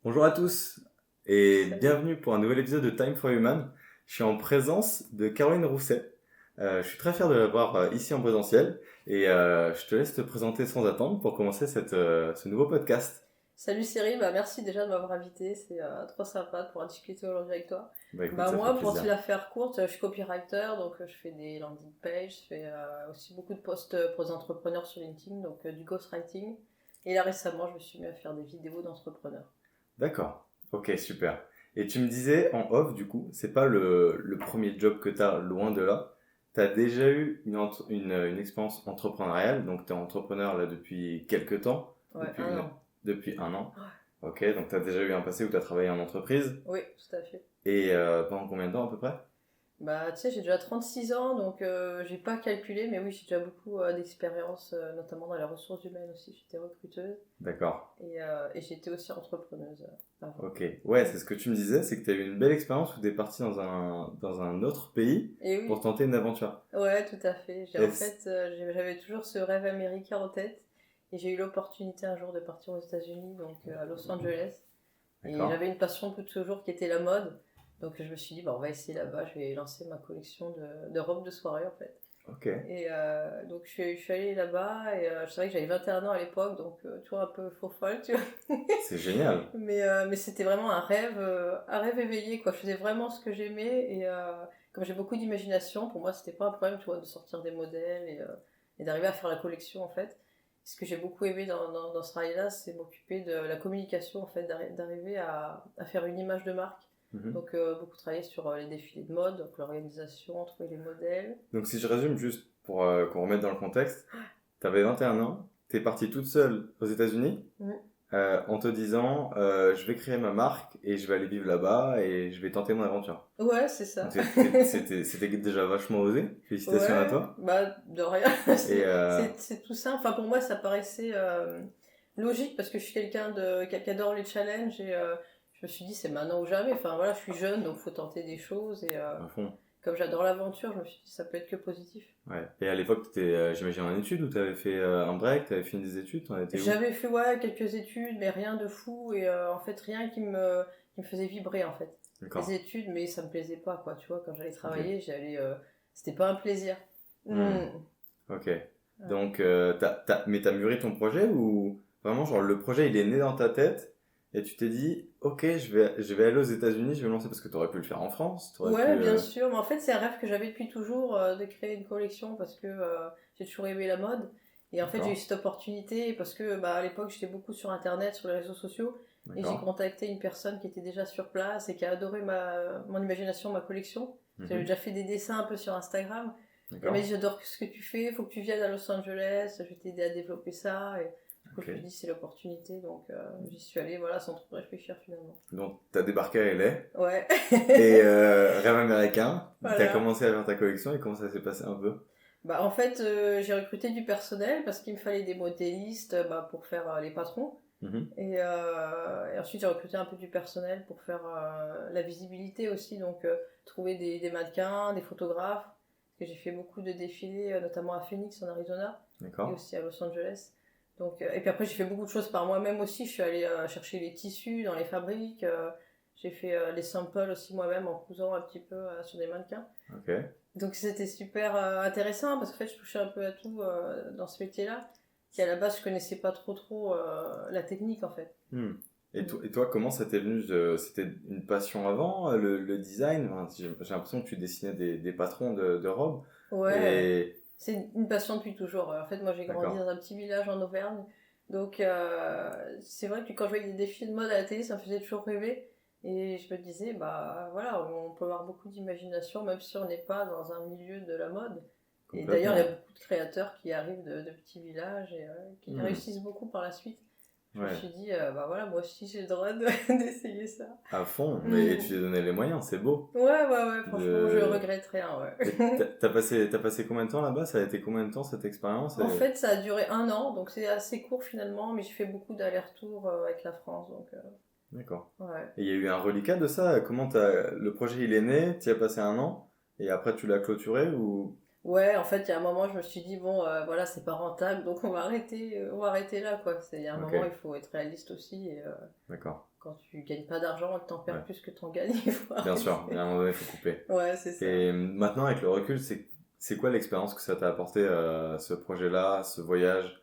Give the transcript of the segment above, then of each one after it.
Bonjour à tous et Salut. bienvenue pour un nouvel épisode de Time for Human. Je suis en présence de Caroline Rousset. Je suis très fier de l'avoir ici en présentiel et je te laisse te présenter sans attendre pour commencer ce nouveau podcast. Salut Cyril, merci déjà de m'avoir invité, c'est trop sympa de pouvoir discuter aujourd'hui avec toi. Bah écoute, ça fait Moi, pour te plaisir. la faire courte, je suis copywriter, donc je fais des landing pages, je fais aussi beaucoup de posts pour les entrepreneurs sur LinkedIn, donc du ghostwriting. Et là récemment, je me suis mis à faire des vidéos d'entrepreneurs. D'accord, ok, super. Et tu me disais en off, du coup, c'est pas le premier job que tu as, loin de là. Tu as déjà eu une expérience entrepreneuriale, donc tu es entrepreneur là depuis quelques temps, Ouais, depuis, un an. depuis un an. Ouais. Ok, donc tu as déjà eu un passé où tu as travaillé en entreprise. Oui, tout à fait. Et pendant combien de temps à peu près? Bah, tu sais, j'ai déjà 36 ans, donc j'ai pas calculé, mais oui, j'ai déjà beaucoup d'expérience, notamment dans les ressources humaines aussi. J'étais recruteuse D'accord. et j'étais aussi entrepreneuse avant. Ok. Ouais, Mm. c'est ce que tu me disais, c'est que tu as eu une belle expérience où tu es parti dans un autre pays Et pour oui, tenter une aventure. ouais, tout à fait. Est-ce- J'avais toujours ce rêve américain en tête. Et j'ai eu l'opportunité un jour de partir aux États-Unis, donc à Los Angeles. Et D'accord. j'avais une passion depuis toujours qui était la mode. Donc je me suis dit, bah, on va essayer là-bas. Je vais lancer ma collection de robes de soirée en fait. Ok. Et donc je suis allée là-bas. Et je savais que j'avais 21 ans à l'époque, donc tu vois, un peu faux folle, tu vois. C'est génial. Mais c'était vraiment un rêve éveillé, quoi. Je faisais vraiment ce que j'aimais et comme j'ai beaucoup d'imagination, pour moi, c'était pas un problème, tu vois, de sortir des modèles et d'arriver à faire la collection, en fait. Ce que j'ai beaucoup aimé dans ce travail-là, c'est m'occuper de la communication, en fait, d'arriver à faire une image de marque. Mhm. Donc, beaucoup travailler sur les défilés de mode, donc l'organisation, trouver les modèles. Donc si je résume juste pour qu'on remette dans le contexte, tu avais 21 ans, tu es partie toute seule aux États-Unis Mm. en te disant je vais créer ma marque et je vais aller vivre là-bas et je vais tenter mon aventure. Ouais, c'est Donc ça. c'était déjà vachement osé. Félicitations à Ouais, toi. bah de rien, Et c'est tout simple. Enfin pour moi ça paraissait logique parce que je suis quelqu'un qui adore les challenges et je me suis dit c'est maintenant ou jamais. Enfin voilà, je suis jeune donc faut tenter des choses et à fond. comme j'adore l'aventure, je me suis dit ça peut être que positif. Ouais. Et à l'époque, tu étais, j'imagine, en études ou tu avais fait un break, tu avais fini des études, t'en étais où? J'avais fait ouais quelques études mais rien de fou et en fait rien qui me faisait vibrer en fait. D'accord. Les études mais ça me plaisait pas quoi, tu vois, quand j'allais Ok. travailler, c'était pas un plaisir. Hmm. Hmm. Ok. Ouais. Donc, mais t'as mûri ton projet ou vraiment, genre, le projet il est né dans ta tête et tu t'es dit, ok, je vais aller aux États-Unis, je vais me lancer parce que t'aurais pu le faire en France, t'aurais pu. Ouais, bien sûr. Mais en fait, c'est un rêve que j'avais depuis toujours de créer une collection parce que j'ai toujours aimé la mode. Et en fait, j'ai eu D'accord, cette opportunité parce que bah, à l'époque, j'étais beaucoup sur Internet, sur les réseaux sociaux. Et j'ai d'accord. contacté une personne qui était déjà sur place et qui a adoré mon imagination, ma collection. J'avais Mhm. déjà fait des dessins un peu sur Instagram. Et elle m'a D'accord. dit, j'adore ce que tu fais, il faut que tu viennes à Los Angeles, je vais t'aider à développer ça. Et du coup, Ok. je me suis dit, c'est l'opportunité. Donc, j'y suis allée, voilà, sans trop réfléchir finalement. Donc, t'as débarqué à LA Ouais. et rêve américain, t'as Voilà. commencé à faire ta collection et comment ça s'est passé un peu? Bah, en fait, j'ai recruté du personnel parce qu'il me fallait des modélistes bah, pour faire les patrons. Mhm. Et ensuite, j'ai recruté un peu du personnel pour faire la visibilité aussi. Donc, trouver des mannequins, des photographes. Parce que j'ai fait beaucoup de défilés, notamment à Phoenix, en Arizona, et D'accord. aussi à Los Angeles. Donc, et puis après, j'ai fait beaucoup de choses par moi-même aussi. Je suis allée chercher les tissus dans les fabriques. J'ai fait les samples aussi moi-même en cousant un petit peu sur des mannequins. Ok. Donc c'était super intéressant parce qu'en fait je touchais un peu à tout dans ce métier-là. Qui à la base je connaissais pas trop la technique en fait. Hmm. Mm. Et toi, comment ça t'est venu c'était une passion avant, le design? Enfin, j'ai l'impression que tu dessinais des patrons de robes. Ouais, Et c'est une passion depuis toujours. En fait moi j'ai grandi d'accord. dans un petit village en Auvergne. Donc c'est vrai que quand je voyais des défis de mode à la télé ça me faisait toujours rêver. Et je me disais bah voilà on peut avoir beaucoup d'imagination même si on n'est pas dans un milieu de la mode. Et d'ailleurs il y a Complètement. beaucoup de créateurs qui arrivent de petits villages et qui Hmm. réussissent beaucoup par la suite. Je me Ouais, suis dit, bah voilà, moi aussi j'ai le droit d'essayer ça. à fond. Mais et Mm. tu t'es donné les moyens, c'est beau. Ouais, franchement, je De... regrette rien, Et ouais. t'as passé combien de temps là-bas? Ça a été combien de temps cette expérience? En fait, ça a duré un an, donc c'est assez court finalement, mais j'ai fait beaucoup d'allers-retours avec la France, donc D'accord. ouais. Et il y a eu un reliquat de ça? Le projet il est né, tu y as passé un an, et après tu l'as clôturé ou... Ouais, en fait, il y a un moment, je me suis dit, bon, voilà, c'est pas rentable, donc on va arrêter là, quoi. Il y a un Ok, moment, il faut être réaliste aussi, et d'accord. Ouais. Quand tu gagnes pas d'argent et que t'en perds plus que t'en gagnes, il faut Bien sûr, arrêter. à un moment donné, il faut couper. Ouais, c'est ça. Et maintenant, avec le recul, c'est quoi l'expérience que ça t'a apporté, ce projet-là, ce voyage?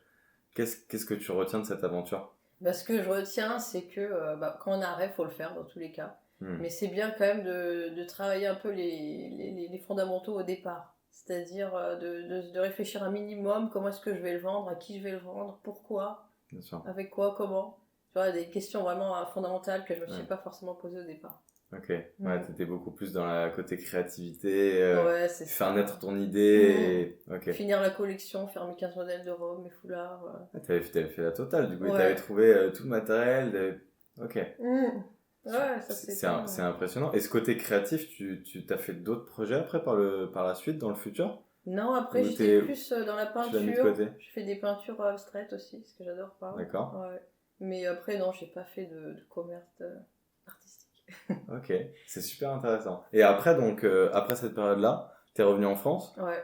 Qu'est-ce que tu retiens de cette aventure? Bah, ce que je retiens, c'est que quand on a un rêve, faut le faire dans tous les cas. Hmm, Mais c'est bien quand même de travailler un peu les fondamentaux au départ. C'est-à-dire de réfléchir un minimum, comment est-ce que je vais le vendre, à qui je vais le vendre, pourquoi, bien sûr. avec quoi, comment. Tu vois, des questions vraiment fondamentales que je me suis Ouais. pas forcément posées au départ. Ok, ouais, t'étais beaucoup plus dans la côté créativité, Ouais, c'est faire ça. naître ton idée, et... ok. Finir la collection, faire mes 15 modèles de robes, mes foulards. Ah, t'avais fait la totale, du coup, et t'avais Ouais. trouvé tout le matériel, ok. Ouais, ça c'était. C'est impressionnant. Et ce côté créatif, tu t'as fait d'autres projets après par la suite, dans le futur? Non, après Ou j'étais plus dans la tu l'as mis de peinture. côté? Je fais des peintures abstraites aussi, ce que j'adore pas. D'accord. Ouais. Mais après, non, j'ai pas fait de commerce artistique. Ok, c'est super intéressant. Et après, donc, après cette période-là, t'es revenu en France? Ouais.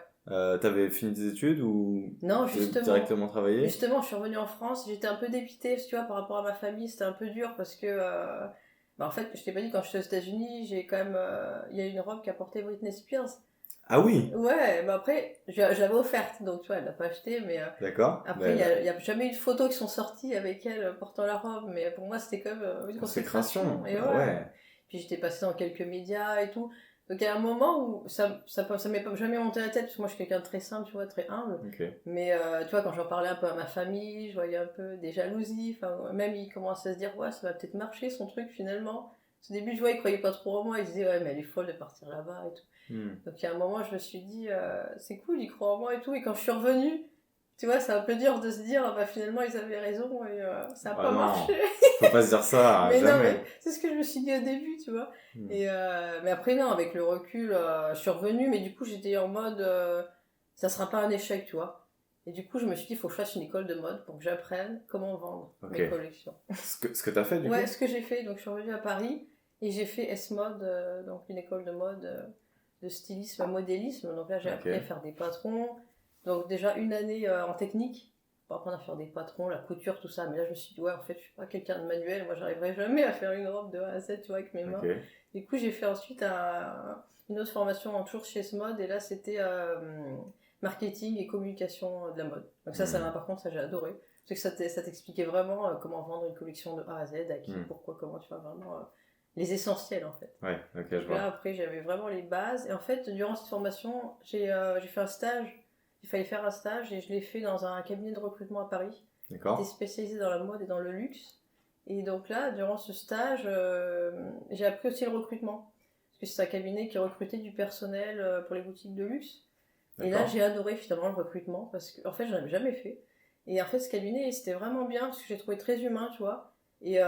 T'avais fini tes études ou Non, t'es justement. directement travaillé? Justement, je suis revenue en France, j'étais un peu dépitée, tu vois, par rapport à ma famille, c'était un peu dur parce que. En fait, je t'ai pas dit, quand je suis aux États-Unis, j'ai quand même. Il y a une robe qu'a portée Britney Spears. Ah oui! Ouais, mais après, j'avais offerte, donc tu vois, elle l'a pas acheté, mais D'accord. après, il y a jamais eu de photos qui sont sorties avec elle portant la robe, mais pour moi, c'était quand même une Consécration. consécration. Et Ah ouais. ouais. Puis j'étais passée dans quelques médias et tout. Donc il y a un moment où ça m'est jamais monté à la tête, parce que moi je suis quelqu'un de très simple, tu vois, très humble. Ok. Mais tu vois, quand j'en parlais un peu à ma famille, je voyais un peu des jalousies. Enfin, même ils commençaient à se dire, ouais, ça va peut-être marcher son truc finalement. Au début, je vois, ils croyaient pas trop en moi, ils disaient, ouais, mais elle est folle de partir là-bas et tout. Donc il y a un moment, je me suis dit, c'est cool, ils croient en moi et tout. Et quand je suis revenue, tu vois, c'est un peu dur de se dire, ah bah finalement ils avaient raison et ça a Ah pas non, marché. faut pas se dire ça, Mais non, mais jamais. c'est ce que je me suis dit au début, tu vois. Hmm. Et mais après, non, avec le recul, je suis revenue, mais du coup, j'étais en mode, ça sera pas un échec, tu vois. Et du coup, je me suis dit, il faut que je fasse une école de mode pour que j'apprenne comment vendre Ok. mes collections. Ce que t'as fait du Ouais, coup? ce que j'ai fait, donc je suis revenue à Paris et j'ai fait S-Mode, donc une école de mode de stylisme, modélisme. Donc là, j'ai Ok. appris à faire des patrons. Donc déjà une année en technique pour apprendre à faire des patrons, la couture, tout ça. Mais là, je me suis dit, ouais, en fait, je suis pas quelqu'un de manuel. Moi, j'arriverai jamais à faire une robe de A à Z, tu vois, avec mes mains. Ok. Du coup, j'ai fait ensuite une autre formation toujours chez S-Mode et là, c'était marketing et communication de la mode. Donc ça m'a, par contre, ça j'ai adoré. Parce que ça t'expliquait vraiment comment vendre une collection de A à Z, à qui, pourquoi, comment, tu vois, vraiment les essentiels en fait. Ouais, ok, je Donc vois. là, après, j'avais vraiment les bases. Et en fait, durant cette formation, j'ai fait un stage. Il fallait faire un stage et je l'ai fait dans un cabinet de recrutement à Paris qui était D'accord. spécialisé dans la mode et dans le luxe. Et donc là, durant ce stage, j'ai appris aussi le recrutement. Parce que c'est un cabinet qui recrutait du personnel pour les boutiques de luxe. Et là, D'accord. j'ai adoré finalement le recrutement parce que, en fait, j'en avais jamais fait. Et en fait, ce cabinet, c'était vraiment bien parce que j'ai trouvé très humain, tu vois. Et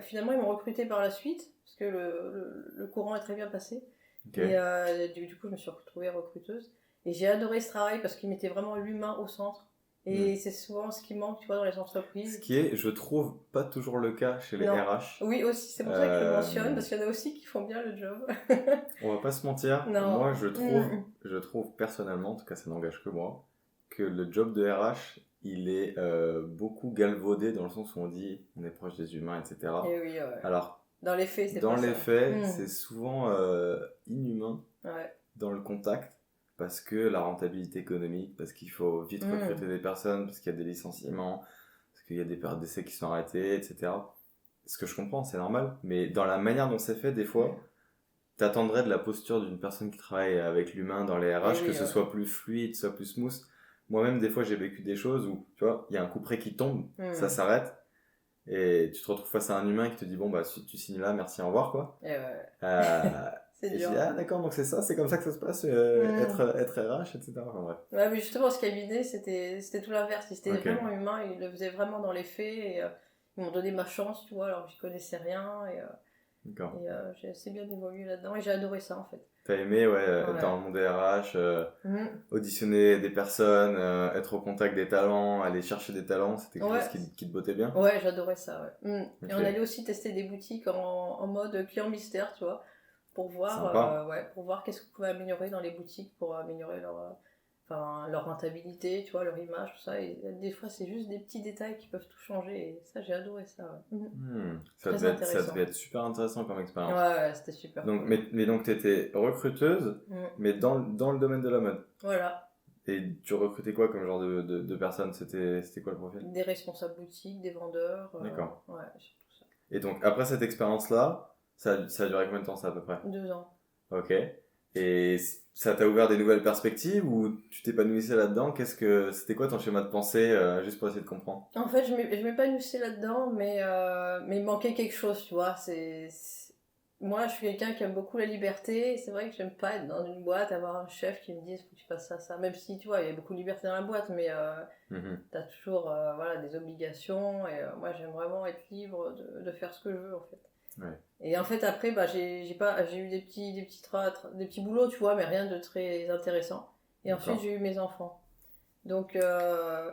finalement, ils m'ont recruté par la suite parce que le courant est très bien passé. Ok. Et du coup, je me suis retrouvée recruteuse. Et j'ai adoré ce travail parce qu'il mettait vraiment l'humain au centre. Et c'est souvent ce qui manque, tu vois, dans les Ce entreprises. qui est, je trouve, pas toujours le cas chez les Non. RH. Oui, aussi, c'est pour ça que je le mentionne parce qu'il y en a aussi qui font bien le job. On va pas se mentir. Non. Moi, je trouve personnellement, en tout cas, ça n'engage que moi, que le job de RH, il est beaucoup galvaudé dans le sens où on dit on est proche des humains, etc. Et oui, ouais. Alors, dans les faits, c'est dans pas les ça. faits, c'est souvent inhumain Ouais. dans le contact parce que la rentabilité économique, parce qu'il faut vite recruter des personnes, parce qu'il y a des licenciements, parce qu'il y a des périodes d'essai qui sont arrêtées, etc. Ce que je comprends, c'est normal, mais dans la manière dont c'est fait, des fois, t'attendrais de la posture d'une personne qui travaille avec l'humain dans les RH Et que oui, ce soit plus fluide, soit plus smooth. Moi-même, des fois, j'ai vécu des choses où, tu vois, il y a un couperet qui tombe, ça s'arrête, et tu te retrouves face à un humain qui te dit, bon, bah, si tu signes là, merci, au revoir, quoi. Et ouais. Et je dur. dis, ah d'accord, donc c'est comme ça que ça se passe, être RH, etc. Enfin, bref. Ouais, mais justement, ce cabinet, c'était tout l'inverse. C'était Ok. vraiment humain, ils le faisaient vraiment dans les faits. Et, ils m'ont donné ma chance, tu vois, alors que j'y connaissais rien. Et, D'accord. j'ai assez bien évolué là-dedans et j'ai adoré ça en fait. T'as aimé, être dans le monde des RH, auditionner des personnes, être au contact des talents, aller chercher des talents, c'était quelque chose qui te bottait bien? Ouais, j'adorais ça, ouais. Ok. Et on allait aussi tester des boutiques en mode client mystère, tu vois, pour voir, Sympa. pour voir qu'est-ce qu'on pouvait améliorer dans les boutiques pour améliorer enfin, leur rentabilité, tu vois, leur image, tout ça. Et des fois, c'est juste des petits détails qui peuvent tout changer. Et ça, j'ai adoré ça. Ouais. Ça Très ça devait intéressant. être super intéressant comme Ouais, expérience. ouais, c'était super Donc, cool. mais donc, tu étais recruteuse, mais dans le domaine de la mode. Voilà. Et tu recrutais quoi comme genre de personnes? C'était quoi le profil? Des responsables boutiques, des vendeurs. D'accord. Ouais, surtout ça. Et donc, après cette expérience-là, ça a duré combien de temps, ça, à peu près? 2 ans. Ok. Et ça t'a ouvert des nouvelles perspectives ou tu t'épanouissais là-dedans? C'était quoi ton schéma de pensée, juste pour essayer de comprendre? En fait, je m'épanouissais là-dedans, mais il manquait quelque chose, tu vois. Moi, je suis quelqu'un qui aime beaucoup la liberté. Et c'est vrai que j'aime pas être dans une boîte, avoir un chef qui me dise faut que tu fasses ça, ça. Même si, tu vois, il y a beaucoup de liberté dans la boîte, mais t'as toujours voilà, des obligations. Et moi, j'aime vraiment être libre de faire ce que je veux, en fait. Ouais. Et en fait, après, bah, j'ai eu des petits boulots, tu vois, mais rien de très intéressant. Et ensuite, D'accord. j'ai eu mes enfants. Donc,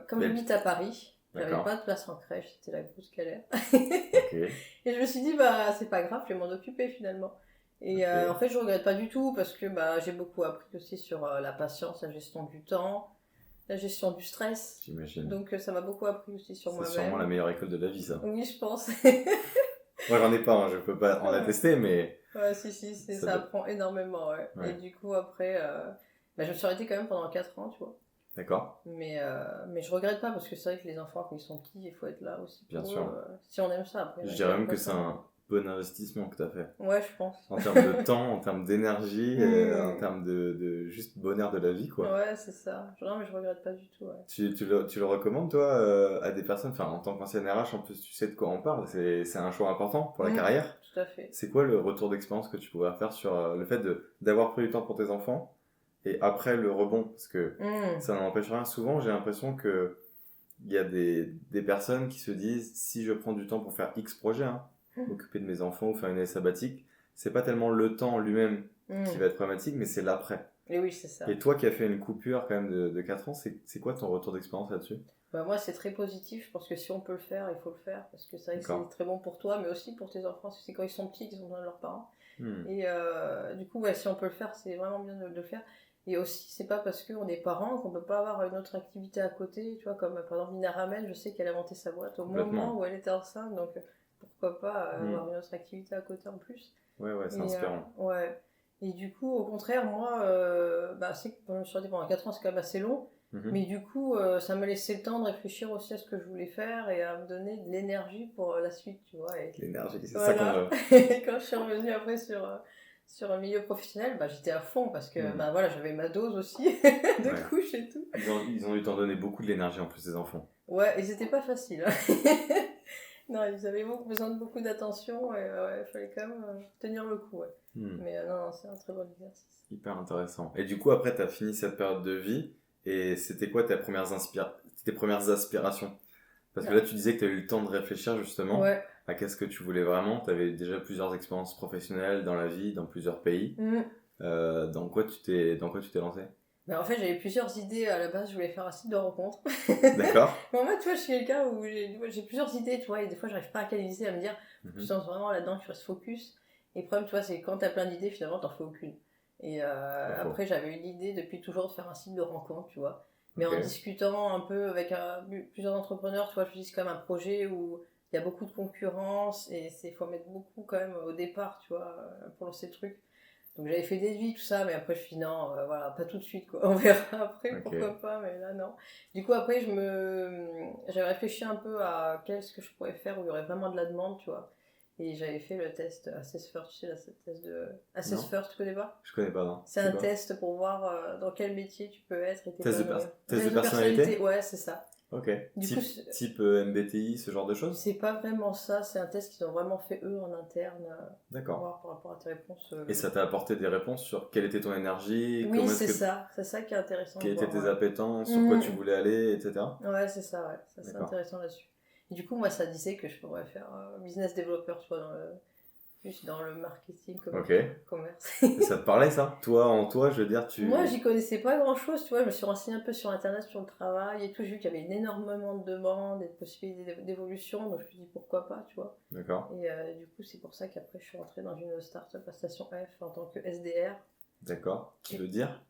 comme Mais- j'habite à Paris, j'avais D'accord. pas de place en crèche, c'était la grosse galère. Ok. Et je me suis dit, bah, c'est pas grave, je vais m'en occuper finalement. Et Ok. en fait, je regrette pas du tout parce que bah, j'ai beaucoup appris aussi sur la patience, la gestion du temps, la gestion du stress. J'imagine. Donc, ça m'a beaucoup appris aussi sur C'est moi-même. sûrement la meilleure école de la vie, ça. Oui, je pense. Moi, j'en ai pas, hein, je peux pas en attester, mais Ouais, si, ça doit- apprend énormément, ouais. Ouais. Et du coup, après, bah, je me suis arrêtée quand même pendant 4 ans, tu vois. D'accord. Mais je regrette pas parce que c'est vrai que les enfants, quand ils sont petits, il faut être là aussi pour Bien eux. sûr. Si on aime ça, après. Je on dirais même regrette que pas c'est ça. un bon investissement que tu as fait. Ouais, je pense. En termes de temps, en termes d'énergie, en Hmm. termes de juste bonheur de la vie, quoi. Ouais, c'est ça. Non, mais je regrette pas du tout, ouais. Tu le recommandes, toi, à des personnes, enfin, en tant qu'ancienne RH, en plus, tu sais de quoi on parle, c'est un choix important pour la carrière. Tout à fait. C'est quoi le retour d'expérience que tu pourrais faire sur le fait d'avoir pris du temps pour tes enfants et après le rebond? Parce que ça n'empêche rien. Souvent, j'ai l'impression que il y a des personnes qui se disent si je prends du temps pour faire X projet, hein, m'occuper de mes enfants ou faire une année sabbatique, c'est pas tellement le temps en lui-même qui va être problématique, mais c'est l'après. Et oui, c'est ça. Et toi qui as fait une coupure quand même de 4 ans, c'est quoi ton retour d'expérience là-dessus? Bah, moi, c'est très positif. Je pense que si on peut le faire, il faut le faire. Parce que c'est vrai que D'accord. c'est très bon pour toi, mais aussi pour tes enfants. Parce que c'est quand ils sont petits qu'ils ont besoin de leurs parents. Hmm. Et du coup, ouais, si on peut le faire, c'est vraiment bien de le faire. Et aussi, c'est pas parce qu'on est parents qu'on peut pas avoir une autre activité à côté. Tu vois, comme par exemple Nina Ramen, je sais qu'elle a monté sa boîte au moment où elle était enceinte. Donc pourquoi pas avoir une autre activité à côté en plus. Ouais, c'est inspirant. Ouais. Et du coup, au contraire, moi, bah, c'est que je me suis arrêtée pendant 4 ans, c'est quand même assez long. Mais du coup, ça me laissait le temps de réfléchir aussi à ce que je voulais faire et à me donner de l'énergie pour la suite, tu vois. Et l'énergie, c'est voilà. ça qu'on veut. Et quand je suis revenue après sur un milieu professionnel, bah, j'étais à fond parce que bah, voilà, j'avais ma dose aussi de couches et tout. Ils ont eu t'en donner beaucoup de l'énergie en plus, ces enfants. Ouais, et c'était pas facile. Non, ils avaient besoin de beaucoup d'attention et il fallait quand même tenir le coup. Ouais. Mais non, c'est un très bon exercice. Hyper intéressant. Et du coup, après, tu as fini cette période de vie et c'était quoi tes premières aspirations? Parce que là, tu disais que tu as eu le temps de réfléchir justement à qu'est-ce que tu voulais vraiment. Tu avais déjà plusieurs expériences professionnelles dans la vie, dans plusieurs pays. Dans quoi tu t'es lancé? Ben, en fait, j'avais plusieurs idées à la base. Je voulais faire un site de rencontre. D'accord. En fait, tu vois, je suis quelqu'un où j'ai plusieurs idées, tu vois, et des fois, j'arrive pas à canaliser, à me dire, tu te lances vraiment là-dedans, tu restes focus. Et le problème, tu vois, c'est que quand t'as plein d'idées, finalement, t'en fais aucune. Et après, j'avais eu l'idée depuis toujours de faire un site de rencontre, tu vois. Mais en discutant un peu avec plusieurs entrepreneurs, tu vois, je me dis c'est quand même un projet où il y a beaucoup de concurrence et il faut mettre beaucoup quand même au départ, tu vois, pour lancer le truc. Donc j'avais fait des devis, tout ça, mais après je suis non, voilà, pas tout de suite, quoi. On verra après, pourquoi pas, mais là non. Du coup, après, j'avais réfléchi un peu à qu'est-ce que je pourrais faire où il y aurait vraiment de la demande, tu vois. Et j'avais fait le test Assess First, tu sais, le test de Assess First, tu connais pas? Je connais pas, non. C'est un test pour voir dans quel métier tu peux être et test de personnalité? Ouais, c'est ça. Ok. Du type MBTI, ce genre de choses? C'est pas vraiment ça, c'est un test qu'ils ont vraiment fait eux en interne. D'accord. Pour voir par rapport à tes réponses. Et ça t'a apporté des réponses sur quelle était ton énergie? Oui, c'est ça qui est intéressant. Quelles étaient tes appétences, sur quoi tu voulais aller, etc. Ouais, c'est ça, ouais. Ça, c'est intéressant là-dessus. Et du coup, moi, ça disait que je pourrais faire business developer, tu vois, plus dans le marketing, commerce. Et ça te parlait, ça? Toi, en toi, je veux dire, Moi, j'y connaissais pas grand-chose, tu vois. Je me suis renseignée un peu sur Internet, sur le travail et tout. J'ai vu qu'il y avait énormément de demandes et de possibilités d'évolution. Donc, je me suis dit, pourquoi pas, tu vois. D'accord. Et du coup, c'est pour ça qu'après, je suis rentrée dans une start-up à Station F en tant que SDR. D'accord. Qui veut dire?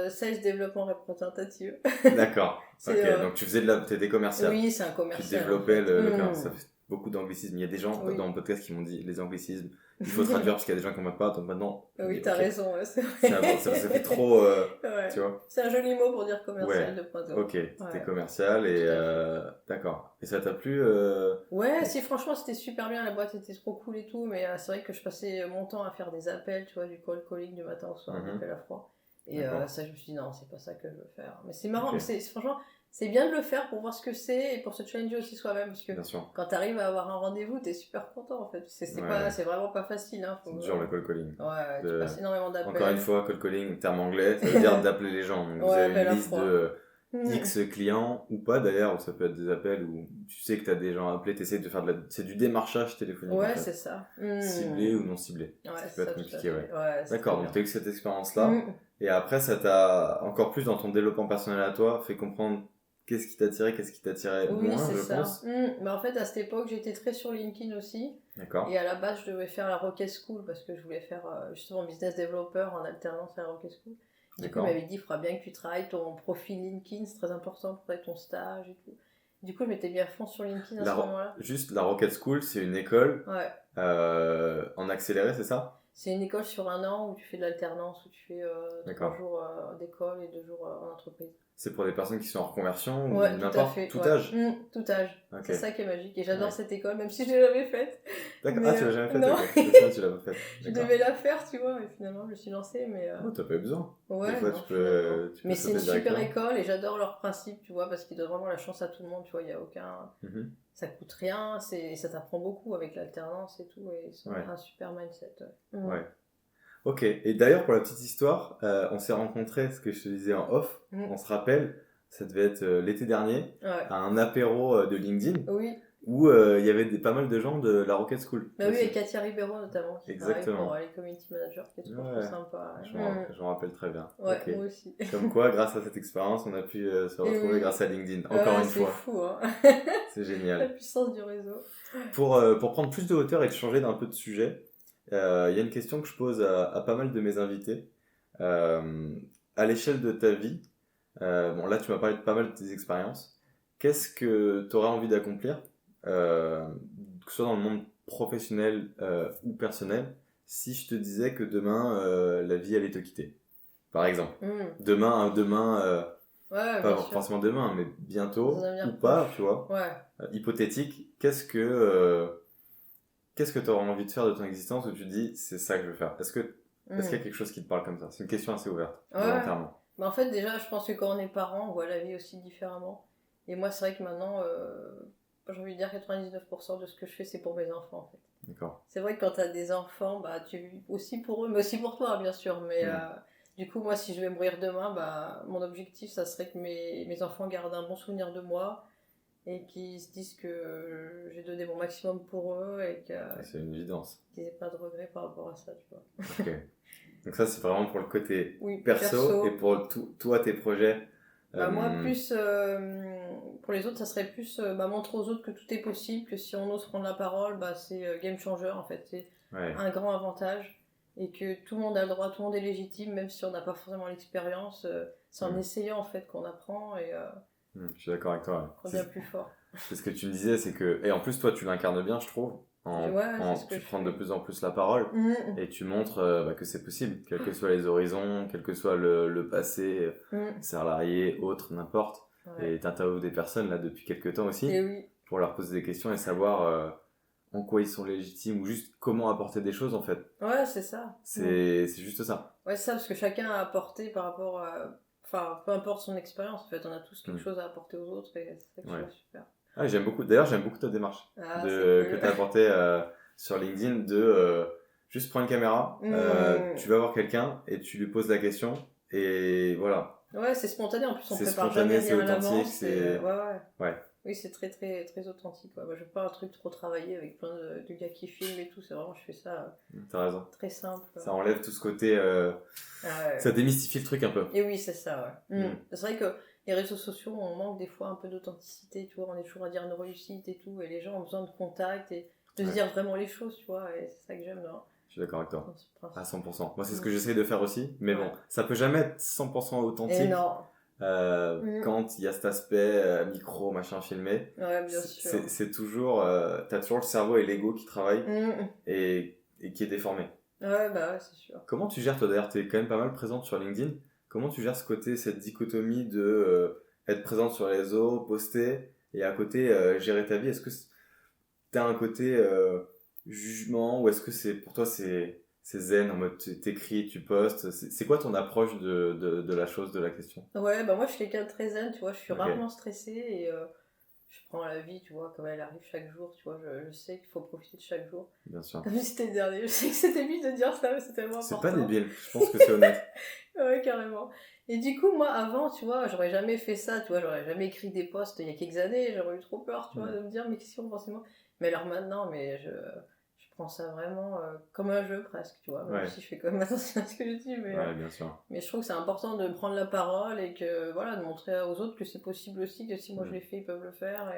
Sales développement représentatif. D'accord. Ok, C'est, donc tu t'étais commercial. Oui, c'est un Tu commercial. développais En fait. le commerce. Ça fait beaucoup d'anglicismes. Il y a des gens Oui. dans mon podcast qui m'ont dit les anglicismes. Il faut traduire parce qu'il y a des gens qui n'en mettent pas. Donc maintenant, je me Oui, dis, t'as ok, raison, ouais, c'est vrai. ça fait trop. Ouais. Tu vois? C'est un joli mot pour dire commercial Ouais. 2.0. Ok, t'étais Ouais. commercial et Tout à fait. d'accord. Et ça t'a plu Ouais, si franchement c'était super bien, la boîte était trop cool et tout, mais c'est vrai que je passais mon temps à faire des appels, tu vois, du cold calling du matin au soir, des appels à froid. Et D'accord. ça, je me suis dit non, c'est pas ça que je veux faire. Mais c'est marrant, Ok. mais franchement, c'est bien de le faire pour voir ce que c'est et pour se challenger aussi soi-même, parce que Bien sûr. quand t'arrives à avoir un rendez-vous, t'es super content en fait. Ouais. C'est vraiment pas facile. Hein, C'est dur le call calling. Ouais, tu passes énormément d'appels. Encore une fois, call calling, terme anglais, ça veut dire d'appeler les gens. Donc vous Ouais, avez appel une à liste froid. de X clients, ou pas d'ailleurs, ou ça peut être des appels où tu sais que tu as des gens appelés, tu essaies de faire c'est du démarchage téléphonique. Ouais, en fait. c'est ça. Ciblé ou non ciblé. Ouais, Ça c'est peut ça, être tout à compliqué, fait. ouais. Ouais, c'est D'accord, très donc tu bien. as eu cette expérience-là, et après ça t'a, encore plus dans ton développement personnel à toi, fait comprendre qu'est-ce qui t'attirait, qu'est-ce qui t'attirait Oui, moins, c'est je ça. pense. Mais en fait, à cette époque, j'étais très sur LinkedIn aussi. D'accord. Et à la base, je devais faire la Rocket School parce que je voulais faire justement business developer en alternance à la Rocket School. Du coup, il m'avait dit, il faudra bien que tu travailles ton profil LinkedIn, c'est très important pour faire ton stage et tout. Du coup, je m'étais bien à fond sur LinkedIn à ce moment-là. Juste la Rocket School, c'est une école Ouais. en accéléré, c'est ça? C'est une école sur un an où tu fais de l'alternance, où tu fais 3 D'accord. jours d'école et 2 jours en entreprise. C'est pour des personnes qui sont en reconversion ou Ouais, tout à n'importe, fait. tout Ouais. âge? Tout âge. Ok. C'est ça qui est magique. Et j'adore Ouais. cette école, même si je l'ai jamais faite. D'accord. Mais, Ah, tu l'as jamais faite? non. Ok. C'est ça, tu l'as pas faite. Je D'accord. devais la faire, tu vois, mais finalement, je me suis lancée. Mais, Oh, t'as pas eu besoin. ouais, Des fois, non, tu peux mais c'est une sauter super directement. école et j'adore leur principe, tu vois, parce qu'ils donnent vraiment la chance à tout le monde, tu vois, il y a aucun... Mhm. Ça coûte rien, ça t'apprend beaucoup avec l'alternance et tout, et ils ont un super mindset. Ouais. Ok, et d'ailleurs pour la petite histoire, on s'est rencontrés, ce que je te disais en off, on se rappelle, ça devait être l'été dernier, à un apéro de LinkedIn, où il y avait pas mal de gens de la Rocket School. Bah oui, et Katia Ribeiro notamment, qui travaille pour les community managers, qui est trop sympa. Je m'en rappelle très bien. Ouais, okay. moi aussi. Comme quoi, grâce à cette expérience, on a pu se retrouver grâce à LinkedIn, encore une fois. C'est fou, hein. C'est génial. La puissance du réseau. Pour prendre plus de hauteur et de changer d'un peu de sujet, il y a une question que je pose à pas mal de mes invités. À l'échelle de ta vie, bon là tu m'as parlé de pas mal de tes expériences, qu'est-ce que tu aurais envie d'accomplir, que ce soit dans le monde professionnel ou personnel, si je te disais que demain la vie allait te quitter, par exemple. Demain, pas forcément demain, mais bientôt, ou pas, tu vois, hypothétique, qu'est-ce que tu auras envie de faire de ton existence où tu te dis c'est ça que je veux faire? Est-ce qu'il y a quelque chose qui te parle comme ça? C'est une question assez ouverte, volontairement. Mais en fait, déjà, je pense que quand on est parent, on voit la vie aussi différemment. Et moi, c'est vrai que maintenant, j'ai envie de dire 99% de ce que je fais, c'est pour mes enfants, en fait. D'accord. C'est vrai que quand tu as des enfants, bah, tu vis aussi pour eux, mais aussi pour toi, bien sûr. Mais du coup, moi, si je vais mourir demain, bah, mon objectif, ça serait que mes enfants gardent un bon souvenir de moi. Et qu'ils se disent que j'ai donné mon maximum pour eux et c'est une évidence. Qu'ils n'aient pas de regrets par rapport à ça, tu vois. Ok. Donc ça, c'est vraiment pour le côté perso et pour toi, tes projets. Bah, moi, plus pour les autres, ça serait plus montrer aux autres que tout est possible, que si on ose prendre la parole, bah, c'est game changer en fait. C'est un grand avantage et que tout le monde a le droit, tout le monde est légitime, même si on n'a pas forcément l'expérience. C'est en essayant en fait qu'on apprend et je suis d'accord avec toi. On devient plus fort. C'est ce que tu me disais, c'est que... Et en plus, toi, tu l'incarnes bien, je trouve. Tu prends de plus en plus la parole et tu montres que c'est possible, quels que soient les horizons, quel que soit le passé, salarié, autre, n'importe. Et tu interviews des personnes là depuis quelques temps aussi pour leur poser des questions et savoir en quoi ils sont légitimes ou juste comment apporter des choses en fait. Ouais, c'est ça. C'est juste ça. Ouais, c'est ça, parce que chacun a apporté par rapport à... Enfin, peu importe son expérience, en fait, on a tous quelque chose à apporter aux autres et c'est ça que je trouve super. Ah, j'aime beaucoup ta démarche que tu as apportée sur LinkedIn de juste prendre une caméra, tu vas voir quelqu'un et tu lui poses la question et voilà. Ouais, c'est spontané, en plus on prépare jamais rien à l'avance. C'est ouais. Oui, c'est très très très authentique. Moi, je veux pas un truc trop travaillé avec plein de gars qui filment et tout, c'est vraiment, je fais ça T'as raison. Très simple. Ça enlève tout ce côté, ça démystifie le truc un peu. Et oui, c'est ça, ouais. C'est vrai que les réseaux sociaux, on manque des fois un peu d'authenticité, tu vois, on est toujours à dire nos réussites et tout, et les gens ont besoin de contact, et de se dire vraiment les choses, tu vois, et c'est ça que j'aime Je suis d'accord avec toi. dans ce À principe. 100%. Moi, c'est ce que j'essaye de faire aussi. Mais bon, ça peut jamais être 100% Et authentique non. quand il y a cet aspect micro, machin, filmé. Ouais, bien sûr. C'est toujours... t'as toujours le cerveau et l'ego qui travaillent et qui est déformé. Ouais, bah ouais, c'est sûr. Comment tu gères, toi d'ailleurs, t'es quand même pas mal présente sur LinkedIn. Comment tu gères ce côté, cette dichotomie de être présente sur les réseaux, poster, et à côté gérer ta vie? Est-ce que t'as un côté jugement ou est-ce que pour toi c'est zen en mode t'écris, tu postes? C'est quoi ton approche de la chose, de la question? Ouais, bah moi je suis quelqu'un de très zen, tu vois, je suis Ok. rarement stressée et je prends la vie, tu vois, comme elle arrive chaque jour, tu vois, je sais qu'il faut profiter de chaque jour. Bien sûr. Comme si c'était le dernier, je sais que c'est débile de dire ça, mais c'est tellement C'est important. pas débile, je pense que c'est honnête. Ouais, carrément. Et du coup, moi, avant, tu vois, j'aurais jamais fait ça, tu vois, j'aurais jamais écrit des posts il y a quelques années, j'aurais eu trop peur, tu vois, de me dire, mais qu'est-ce qu'ils vont penser de moi? Mais alors maintenant, je prends ça vraiment comme un jeu presque, tu vois, même si je fais quand même attention à ce que je dis, Ouais, bien sûr. mais je trouve que c'est important de prendre la parole et que, voilà, de montrer aux autres que c'est possible aussi, que si moi je l'ai fait, ils peuvent le faire.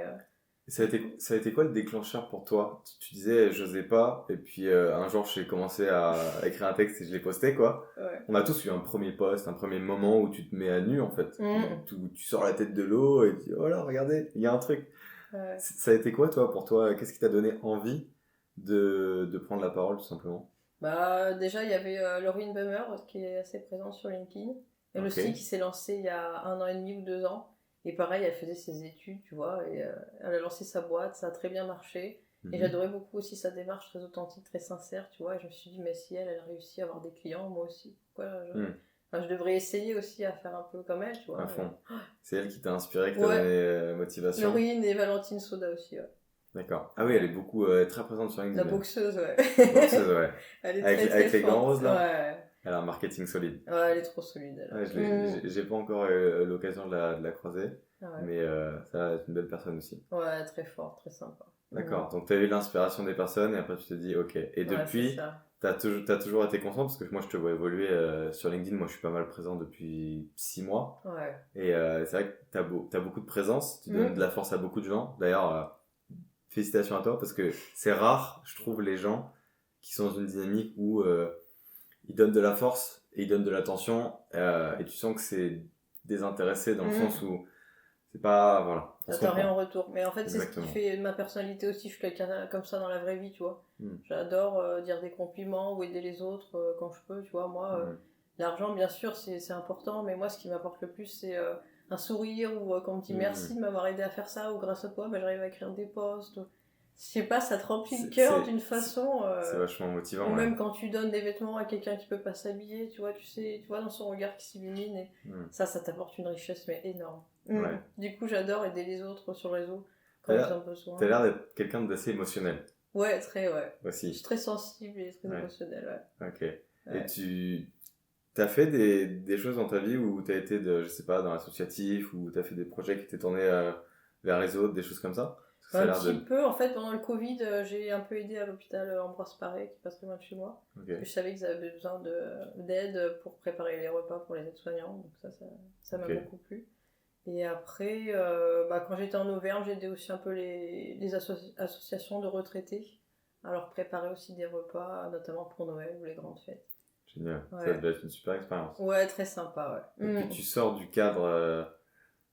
Et ça a été quoi le déclencheur pour toi? Tu disais, j'osais pas, et puis un jour j'ai commencé à écrire un texte et je l'ai posté, quoi. Ouais. On a tous eu un premier post, un premier moment où tu te mets à nu, en fait. Où tu sors la tête de l'eau et tu dis, oh là, regardez, il y a un truc. Ouais. Ça a été quoi, toi, pour toi? Qu'est-ce qui t'a donné envie de prendre la parole, tout simplement? Bah, déjà, il y avait Laurine Bummer qui est assez présente sur LinkedIn. Elle aussi qui s'est lancée il y a 1 an et demi ou 2 ans. Et pareil, elle faisait ses études, tu vois, et elle a lancé sa boîte, ça a très bien marché. Et j'adorais beaucoup aussi sa démarche très authentique, très sincère, tu vois. Et je me suis dit, mais si elle a réussi à avoir des clients, moi aussi, pourquoi je devrais essayer aussi à faire un peu comme elle, tu vois. À fond. C'est elle qui t'a inspiré, qui t'a donné motivation. Laurine et Valentine Soda aussi, ouais. D'accord. Ah oui, elle est beaucoup très présente sur LinkedIn. La boxeuse, ouais. Boxeuse, ouais. Elle est avec les gants roses, là. Ouais. Elle a un marketing solide. Ouais, elle est trop solide. Elle. Ouais, j'ai pas encore eu l'occasion de la croiser, mais ça a être une belle personne aussi. Ouais, très fort, très sympa. D'accord, donc tu as eu l'inspiration des personnes et après tu te dis ok. Et depuis, t'as toujours été conscient parce que moi je te vois évoluer sur LinkedIn, moi je suis pas mal présent depuis 6 mois. Ouais. Et c'est vrai que t'as beaucoup de présence, tu donnes de la force à beaucoup de gens. D'ailleurs, félicitations à toi parce que c'est rare, je trouve, les gens qui sont dans une dynamique où ils donnent de la force et ils donnent de l'attention et tu sens que c'est désintéressé dans le sens où c'est pas... Voilà. T'attends rien en retour. Mais en fait, c'est ce qui fait ma personnalité aussi. Je suis quelqu'un comme ça dans la vraie vie, tu vois. J'adore dire des compliments ou aider les autres quand je peux, tu vois. Moi, l'argent, bien sûr, c'est important, mais moi, ce qui m'apporte le plus, c'est un sourire ou quand on me dit merci de m'avoir aidé à faire ça ou grâce à toi, j'arrive à écrire des posts. Je sais pas, ça te remplit le cœur d'une façon. C'est vachement motivant. Ou même quand tu donnes des vêtements à quelqu'un qui peut pas s'habiller, tu vois dans son regard qui s'illumine. Et ça t'apporte une richesse mais énorme. Du coup, j'adore aider les autres sur le réseau quand ils ont besoin. T'as l'air d'être quelqu'un d'assez émotionnel. Ouais, très, ouais. Aussi. Je suis très sensible et très émotionnelle, ouais. Ok. Et t'as fait des choses dans ta vie où t'as été, je sais pas, dans l'associatif, ou t'as fait des projets qui étaient tournés vers les autres, des choses comme ça? Un petit peu, en fait, pendant le Covid, j'ai un peu aidé à l'hôpital Ambroise Paré, qui passe loin de chez moi. Parce que je savais qu'ils avaient besoin d'aide pour préparer les repas pour les aides-soignants, donc ça m'a beaucoup plu. Et après, quand j'étais en Auvergne, j'ai aidé aussi un peu les associations de retraités à leur préparer aussi des repas, notamment pour Noël ou les grandes fêtes. Génial, ça devait être une super expérience. Ouais, très sympa, ouais. Et puis tu sors du cadre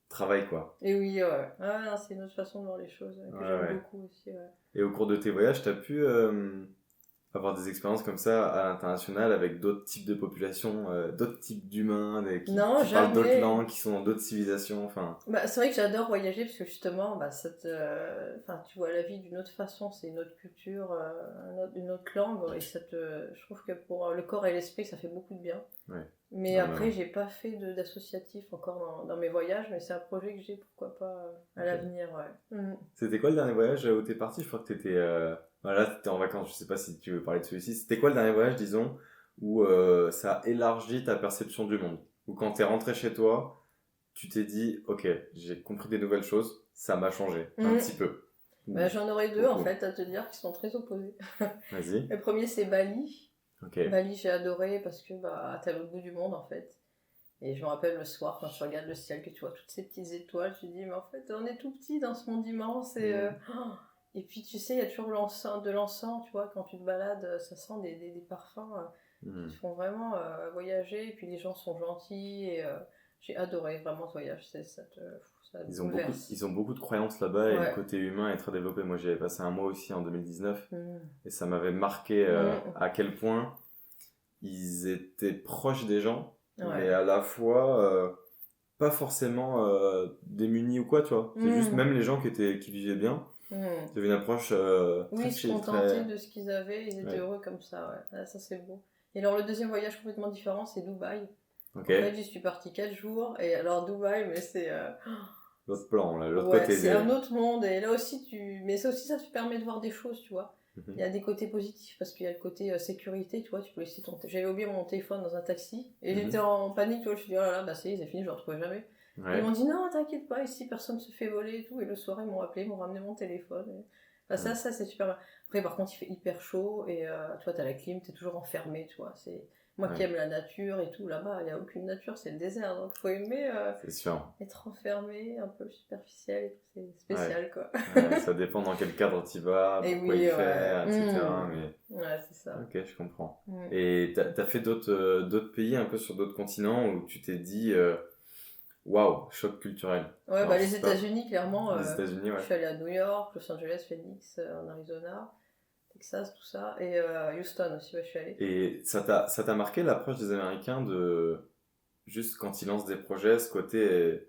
travail, quoi. Et oui, ouais. C'est une autre façon de voir les choses que j'aime beaucoup aussi, ouais. Et au cours de tes voyages, t'as pu avoir des expériences comme ça à l'international avec d'autres types de populations, d'autres types d'humains qui parlent d'autres langues, qui sont dans d'autres civilisations, enfin... c'est vrai que j'adore voyager parce que justement, tu vois la vie d'une autre façon, c'est une autre culture, une autre langue, et je trouve que pour le corps et l'esprit, ça fait beaucoup de bien. Ouais. Mais après, j'ai pas fait d'associatif encore dans mes voyages, mais c'est un projet que j'ai, pourquoi pas, à l'avenir, ouais. C'était quoi le dernier voyage où t'es parti? Je crois que t'étais... là, t'étais en vacances, je sais pas si tu veux parler de celui-ci. C'était quoi le dernier voyage, disons, où ça a élargi ta perception du monde? Où quand t'es rentré chez toi, tu t'es dit, ok, j'ai compris des nouvelles choses, ça m'a changé, un petit peu. J'en aurais deux, en fait, à te dire, qui sont très opposés. Vas-y. Le premier, c'est Bali. Okay. Bali, j'ai adoré parce que t'es à l'autre bout du monde, en fait. Et je me rappelle le soir, quand tu regardes le ciel, que tu vois toutes ces petites étoiles, tu te dis, mais en fait, on est tout petit dans ce monde immense. Et Et puis tu sais, il y a toujours de l'encens, tu vois, quand tu te balades, ça sent des parfums qui te font vraiment voyager. Et puis les gens sont gentils. Et j'ai adoré vraiment ce voyage. Ça te bouleverse. Ils ont beaucoup de croyances là-bas et le Ouais. côté humain est très développé. Moi, j'y avais passé un mois aussi en 2019 Mm. et ça m'avait marqué Mm. à quel point ils étaient proches des gens, mais Ouais. à la fois pas forcément démunis ou quoi, tu vois. C'est juste Mm. même les gens qui vivaient bien, Mm. ils avaient une approche Oui, très ils se chill, contentaient très... de ce qu'ils avaient, ils étaient Ouais. heureux comme ça, ouais. Ah, ça c'est beau. Et alors le deuxième voyage complètement différent, c'est Dubaï. Ok, En fait, j'y suis partie 4 jours, et alors Dubaï, mais c'est l'autre plan, là, l'autre ouais, côté c'est des... un autre monde, et là aussi mais ça aussi ça te permet de voir des choses, tu vois. Il y Mhm. a des côtés positifs parce qu'il y a le côté sécurité, tu vois, tu peux laisser j'avais oublié mon téléphone dans un taxi et j'étais Mhm. en panique, tu vois, je me suis dit oh là là, bah c'est fini, je le retrouverai jamais. Et ils m'ont Ouais. dit non, t'inquiète pas, ici personne se fait voler et tout, et le soir ils m'ont appelé, ils m'ont ramené mon téléphone. Enfin, Mhm. ça c'est super bien. Après par contre il fait hyper chaud et toi t'as la clim, t'es toujours enfermé, tu vois. Moi qui Ouais, aime la nature et tout, là-bas il n'y a aucune nature, c'est le désert, donc faut aimer c'est sûr. être enfermé, un peu superficiel et tout, c'est Ouais. spécial quoi. Ouais, ça dépend dans quel cadre tu vas, Et pourquoi oui, il ouais. fait, etc. Mais Ouais, c'est ça. ok, je comprends. Mm. Et t'as fait d'autres pays, un peu sur d'autres continents, où tu t'es dit, waouh, choc culturel. Ouais, Genre, bah je les sais pas, États-Unis, clairement, les États-Unis, je ouais. suis allée à New York, Los Angeles, Phoenix, en Arizona, Texas, tout ça, et Houston aussi, ouais, je suis allée. Et ça t'a marqué l'approche des Américains de juste quand ils lancent des projets, ce côté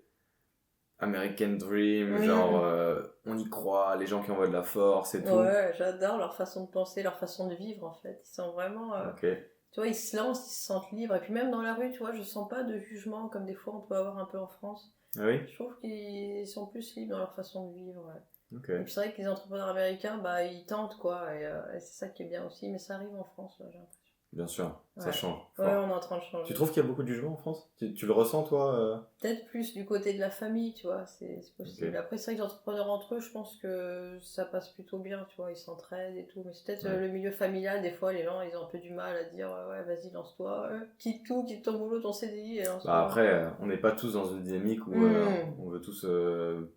American Dream, genre Mm. on y croit, les gens qui envoient de la force et tout. Ouais, j'adore leur façon de penser, leur façon de vivre, en fait. Ils sont vraiment... Ok. tu vois, ils se lancent, ils se sentent libres. Et puis même dans la rue, tu vois, je sens pas de jugement comme des fois on peut avoir un peu en France. Ah oui? Je trouve qu'ils sont plus libres dans leur façon de vivre, ouais. Ok. Et puis c'est vrai que les entrepreneurs américains, bah, ils tentent, quoi. Et c'est ça qui est bien aussi. Mais ça arrive en France, là, j'ai l'impression. Bien sûr, ça Ouais. change Ouais, fort. on est en train de Tu changer. trouves qu'il y a beaucoup de jugements en France? Tu le ressens, toi Peut-être plus du côté de la famille, tu vois, c'est possible. Ok. Après, c'est vrai que les entrepreneurs entre eux, je pense que ça passe plutôt bien, tu vois, ils s'entraident et tout. Mais c'est peut-être Ouais. le milieu familial, des fois, les gens, ils ont un peu du mal à dire, ouais, vas-y, lance-toi, quitte tout, quitte ton boulot, ton CDI, et Bah lance-toi. après, on n'est pas tous dans une dynamique où on veut tous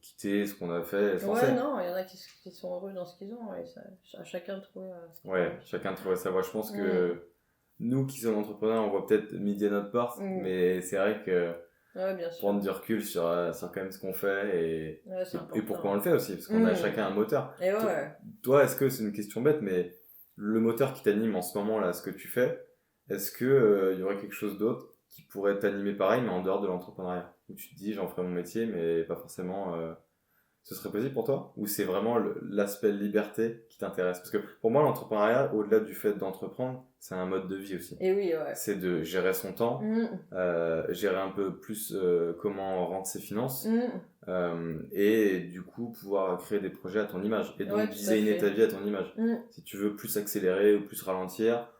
quitter ce qu'on a fait et se Ouais, lancer. non, il y en a qui sont heureux dans ce qu'ils ont, et à chacun de trouver ce qu'il Ouais, a. chacun trouve sa voie. Je pense Mm. que nous qui sommes entrepreneurs, on voit peut-être midi à notre porte, Mm. mais c'est vrai que Ouais, bien sûr. prendre du recul sur quand même ce qu'on fait Ouais, c'est et important. pourquoi on le fait aussi, parce qu'on a Mm. chacun un moteur. Et ouais. Toi, est-ce que c'est une question bête, mais le moteur qui t'anime en ce moment là, ce que tu fais, est-ce que il y aurait quelque chose d'autre qui pourrait t'animer pareil, mais en dehors de l'entrepreneuriat, où tu te dis j'en ferai mon métier, mais pas forcément. Ce serait possible pour toi? Ou c'est vraiment l'aspect liberté qui t'intéresse? Parce que pour moi, l'entrepreneuriat, au-delà du fait d'entreprendre, c'est un mode de vie aussi. Et oui, ouais. C'est de gérer son temps, Mm. gérer un peu plus comment rendre ses finances, Mm. et du coup pouvoir créer des projets à ton image. Et Ouais, donc tout à designer ta fait. vie à ton image. Mm. Si tu veux plus accélérer ou plus ralentir,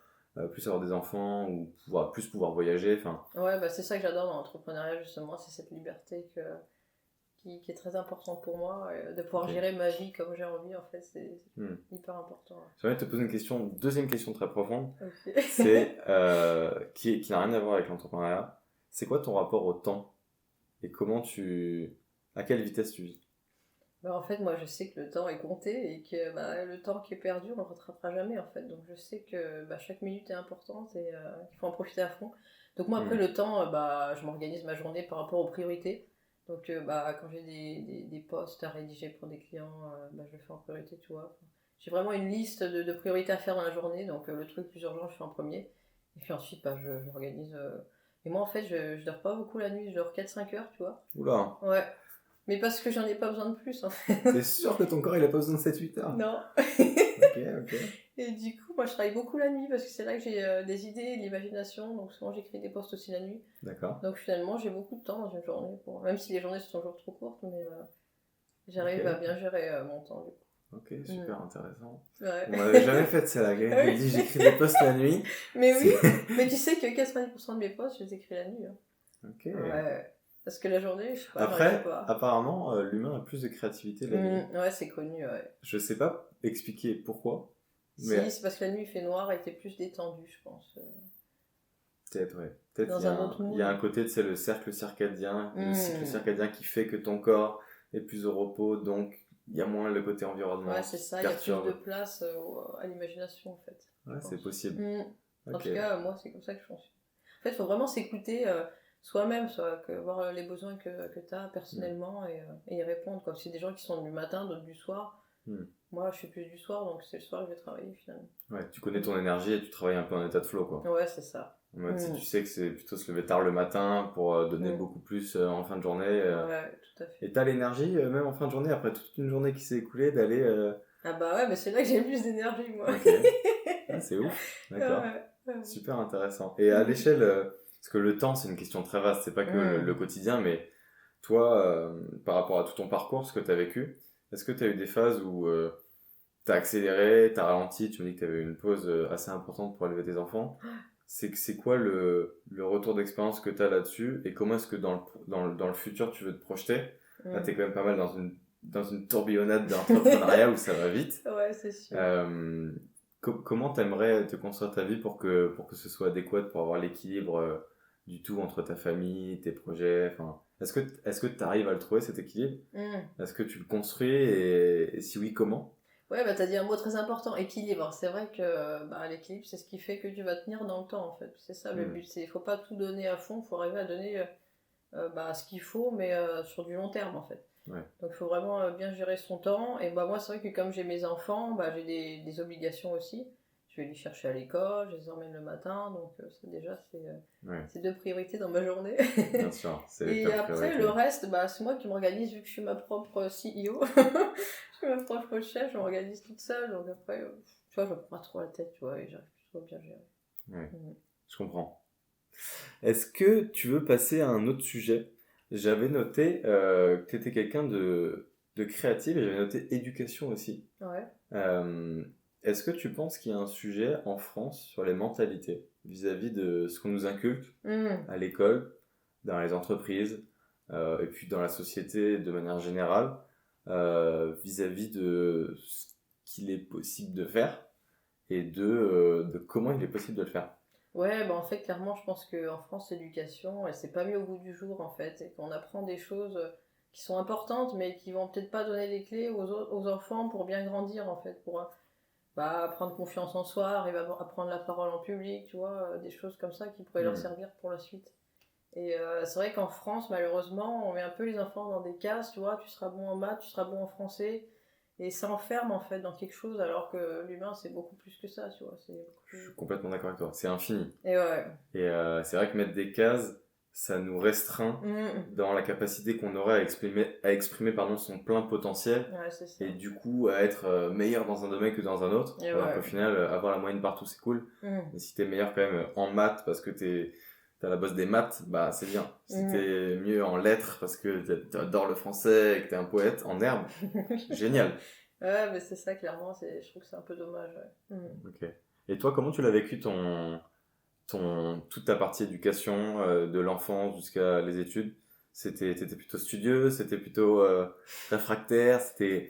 plus avoir des enfants ou plus pouvoir voyager, enfin... Ouais, bah c'est ça que j'adore dans l'entrepreneuriat, justement, c'est cette liberté qui est très importante pour moi, de pouvoir Ok. gérer ma vie comme j'ai envie, en fait, c'est Hmm. hyper important. J'ai envie de te poser une question, une deuxième question très profonde. Ok. C'est qui n'a rien à voir avec l'entrepreneuriat. C'est quoi ton rapport au temps et à quelle vitesse tu vis? Bah, en fait, moi, je sais que le temps est compté et que bah, le temps qui est perdu, on le rattrapera jamais, en fait. Donc, je sais que bah, chaque minute est importante et qu'il faut en profiter à fond. Donc, moi, après, Hmm. le temps, bah, je m'organise ma journée par rapport aux priorités. Donc, bah, quand j'ai des posts à rédiger pour des clients, bah, je le fais en priorité, tu vois. J'ai vraiment une liste de priorités à faire dans la journée. Donc, le truc plus urgent, je fais en premier. Et puis ensuite, bah, j'organise. Et moi, en fait, je dors pas beaucoup la nuit. Je dors 4-5 heures, tu vois. Oula, Ouais. Mais parce que j'en ai pas besoin de plus, en fait. t'es sûr que ton corps il a pas besoin de 7-8 heures? Non. Ok, ok. Et du coup, moi, je travaille beaucoup la nuit parce que c'est là que j'ai des idées, de l'imagination. Donc, souvent, j'écris des posts aussi la nuit. D'accord. Donc, finalement, j'ai beaucoup de temps dans une journée. Même si les journées sont toujours trop courtes, mais j'arrive Ok. à bien gérer mon temps, du coup. Ok, super intéressant. Ouais. On m'avait jamais fait celle-là. Quelqu'un qui dit j'écris des posts la nuit. Mais oui, C'est- mais tu sais que 90% de mes posts, je les écris la nuit. Hein. Ok. Ouais. Parce que la journée, je sais pas, j'arrive Après, pas. apparemment, l'humain a plus de créativité la nuit. Ouais, c'est connu, ouais. Je sais pas expliquer pourquoi, Si, mais c'est parce que la nuit, il fait noir et t'es plus détendu, je pense. peut-être, ouais. Peut-être Dans un autre il y a un mood. côté, c'est le cercle circadien, le cycle circadien qui fait que ton corps est plus au repos, donc il y a moins le côté environnement Ouais, c'est qui ça, il y a plus perturbe. de place à l'imagination, en fait. Je Ouais, c'est pense. possible. En Ok. tout cas, moi, c'est comme ça que je pense. En fait, il faut vraiment s'écouter soi-même, voir les besoins que tu as personnellement et y répondre, quoi. C'est des gens qui sont du matin, d'autres du soir. Hmm. Moi, je suis plus du soir, donc c'est le soir que je vais travailler, finalement. Ouais, tu connais ton énergie et tu travailles un peu en état de flow, quoi. Ouais, c'est ça. En mode, si tu sais que c'est plutôt se lever tard le matin pour donner beaucoup plus en fin de journée. Ouais, tout à fait. Et t'as l'énergie, même en fin de journée, après toute une journée qui s'est écoulée, d'aller... Ah bah ouais, mais c'est là que j'ai le plus d'énergie, moi. Ok. Ah, c'est ouf. D'accord. Ouais. Super intéressant. Et à l'échelle... parce que le temps, c'est une question très vaste. C'est pas que le quotidien, mais toi, par rapport à tout ton parcours, ce que t'as vécu, est-ce que t'as eu des phases où t'as accéléré, t'as ralenti, tu me dis que t'avais eu une pause assez importante pour élever tes enfants. C'est quoi le retour d'expérience que tu as là-dessus et comment est-ce que dans le futur tu veux te projeter? Là, tu es quand même pas mal dans une tourbillonnade d'entrepreneuriat où ça va vite. Ouais, c'est sûr. Comment tu aimerais te construire ta vie pour que ce soit adéquat, pour avoir l'équilibre du tout entre ta famille, tes projets? Enfin, est-ce que tu arrives à le trouver cet équilibre? Est-ce que tu le construis et si oui, comment? Ouais, bah t'as dit un mot très important, équilibre. C'est vrai que l'équilibre, c'est ce qui fait que tu vas tenir dans le temps, en fait. C'est ça le but. Il faut pas tout donner à fond, il faut arriver à donner ce qu'il faut, mais sur du long terme, en fait. Ouais. Donc il faut vraiment bien gérer son temps. Et moi, c'est vrai que comme j'ai mes enfants, j'ai des obligations aussi. Je vais les chercher à l'école, je les emmène le matin, donc ça, déjà, c'est deux priorités dans ma journée. Bien sûr, c'est Et ta après, priorité. le reste, c'est moi qui m'organise, vu que je suis ma propre CEO. Je suis ma propre chef, je m'organise toute seule, donc après, tu vois, je me prends pas trop la tête, tu vois, et j'arrive plutôt à bien gérer. Ouais, je comprends. Est-ce que tu veux passer à un autre sujet? J'avais noté que tu étais quelqu'un de créatif et j'avais noté éducation aussi. Ouais. Est-ce que tu penses qu'il y a un sujet en France sur les mentalités vis-à-vis de ce qu'on nous inculque à l'école, dans les entreprises et puis dans la société de manière générale vis-à-vis de ce qu'il est possible de faire et de comment il est possible de le faire? Ouais, en fait, clairement, je pense qu'en France, l'éducation, elle s'est pas mise au goût du jour, en fait, et qu'on apprend des choses qui sont importantes, mais qui vont peut-être pas donner les clés aux enfants pour bien grandir, en fait, pour prendre confiance en soi, arriver à prendre la parole en public, tu vois, des choses comme ça qui pourraient leur servir pour la suite. Et c'est vrai qu'en France, malheureusement, on met un peu les enfants dans des cases, tu vois, tu seras bon en maths, tu seras bon en français, et ça enferme en fait dans quelque chose, alors que l'humain c'est beaucoup plus que ça, tu vois. Je suis complètement d'accord avec toi, c'est infini. Et ouais. Et c'est vrai que mettre des cases, ça nous restreint dans la capacité qu'on aurait à exprimer son plein potentiel. Ouais, c'est ça. Et du coup à être meilleur dans un domaine que dans un autre. Et alors qu'au final, avoir la moyenne partout c'est cool. Mais si t'es meilleur quand même en maths parce que t'as la bosse des maths, c'est bien. Si t'es mieux en lettres parce que t'adores le français et que t'es un poète en herbe, génial. Ouais, mais c'est ça, clairement, je trouve que c'est un peu dommage. Ouais. Ok. Et toi, comment tu l'as vécu toute ta partie éducation, de l'enfance jusqu'à les études? T'étais plutôt studieux, c'était plutôt réfractaire,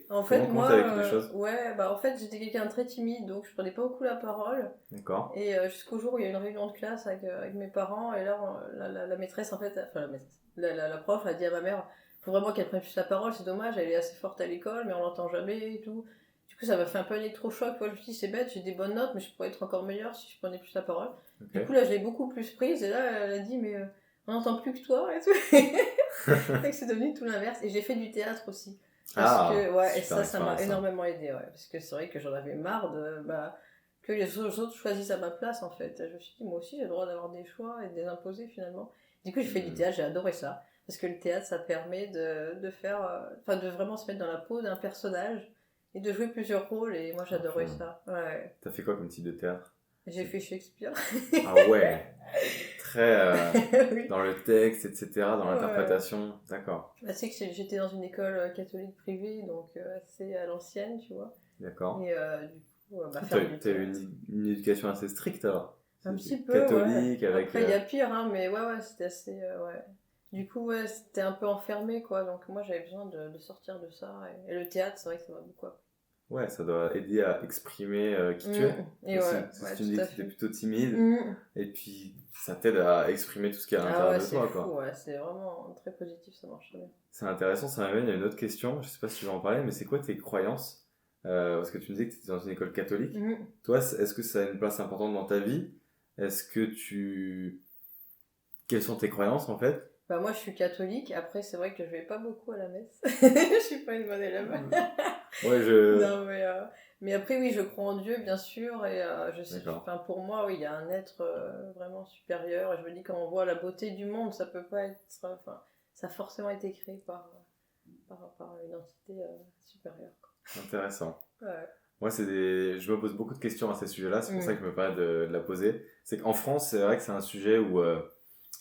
En fait, comment t'as vécu les choses? en fait, j'étais quelqu'un de très timide, donc je prenais pas beaucoup la parole. D'accord. Et jusqu'au jour où il y a eu une réunion de classe avec mes parents, et là, la maîtresse, en fait, enfin, la prof a dit à ma mère, faut vraiment qu'elle prenne plus la parole, c'est dommage, elle est assez forte à l'école, mais on l'entend jamais et tout. Du coup, ça m'a fait un peu un électrochoc. Moi, je me suis dit, c'est bête, j'ai des bonnes notes, mais je pourrais être encore meilleure si je prenais plus la parole. Okay. Du coup, là, je l'ai beaucoup plus prise, et là, elle a dit, mais on n'entend plus que toi, et tout. Et c'est devenu tout l'inverse. Et j'ai fait du théâtre aussi. Parce que, et ça m'a énormément aidé, parce que c'est vrai que j'en avais marre que les autres choisissent à ma place, en fait. Je me suis dit, moi aussi, j'ai le droit d'avoir des choix et de les imposer, finalement. Du coup, j'ai fait du théâtre, j'ai adoré ça. Parce que le théâtre, ça permet de faire, de vraiment se mettre dans la peau d'un personnage et de jouer plusieurs rôles, et moi, j'adorais ça. Ouais. T'as fait quoi comme type de théâtre? J'ai fait Shakespeare. Ah ouais. Très oui. Dans le texte, etc., dans l'interprétation. D'accord. Tu sais que j'étais dans une école catholique privée, donc assez à l'ancienne, tu vois. D'accord. Et du coup, t'as eu une éducation assez stricte alors? Un petit peu, catholique, avec... Après, il y a pire, hein, mais c'était assez... Du coup, c'était un peu enfermé, quoi. Donc moi, j'avais besoin de sortir de ça. Et le théâtre, c'est vrai que ça m'a beaucoup appris. Ouais, ça doit aider à exprimer qui tu es. Et Aussi. ouais, Si ouais, tu me tout dis à que tu étais fait. plutôt timide, Mm. et puis ça t'aide à exprimer tout ce qu'il y a à Ah l'intérieur ouais, de c'est toi, fou, quoi. ouais, c'est vraiment très positif, ça marche très bien. C'est intéressant, ça m'amène à une autre question. Je sais pas si tu veux en parler, mais c'est quoi tes croyances? Parce que tu me disais que tu étais dans une école catholique. Mm. Toi, est-ce que ça a une place importante dans ta vie? Est-ce que tu... Quelles sont tes croyances, en fait? Bah moi je suis catholique, après c'est vrai que je vais pas beaucoup à la messe. Je suis pas une bonne élève. Ouais, Non mais après oui je crois en Dieu bien sûr et je sais, D'accord. enfin pour moi oui il y a un être vraiment supérieur et je me dis quand on voit la beauté du monde ça peut pas être, enfin ça a forcément été créé par une entité supérieure. Intéressant. Ouais. Moi, je me pose beaucoup de questions à ces sujets-là, c'est pour ça que je me permets de la poser. C'est qu'en France, c'est vrai que c'est un sujet où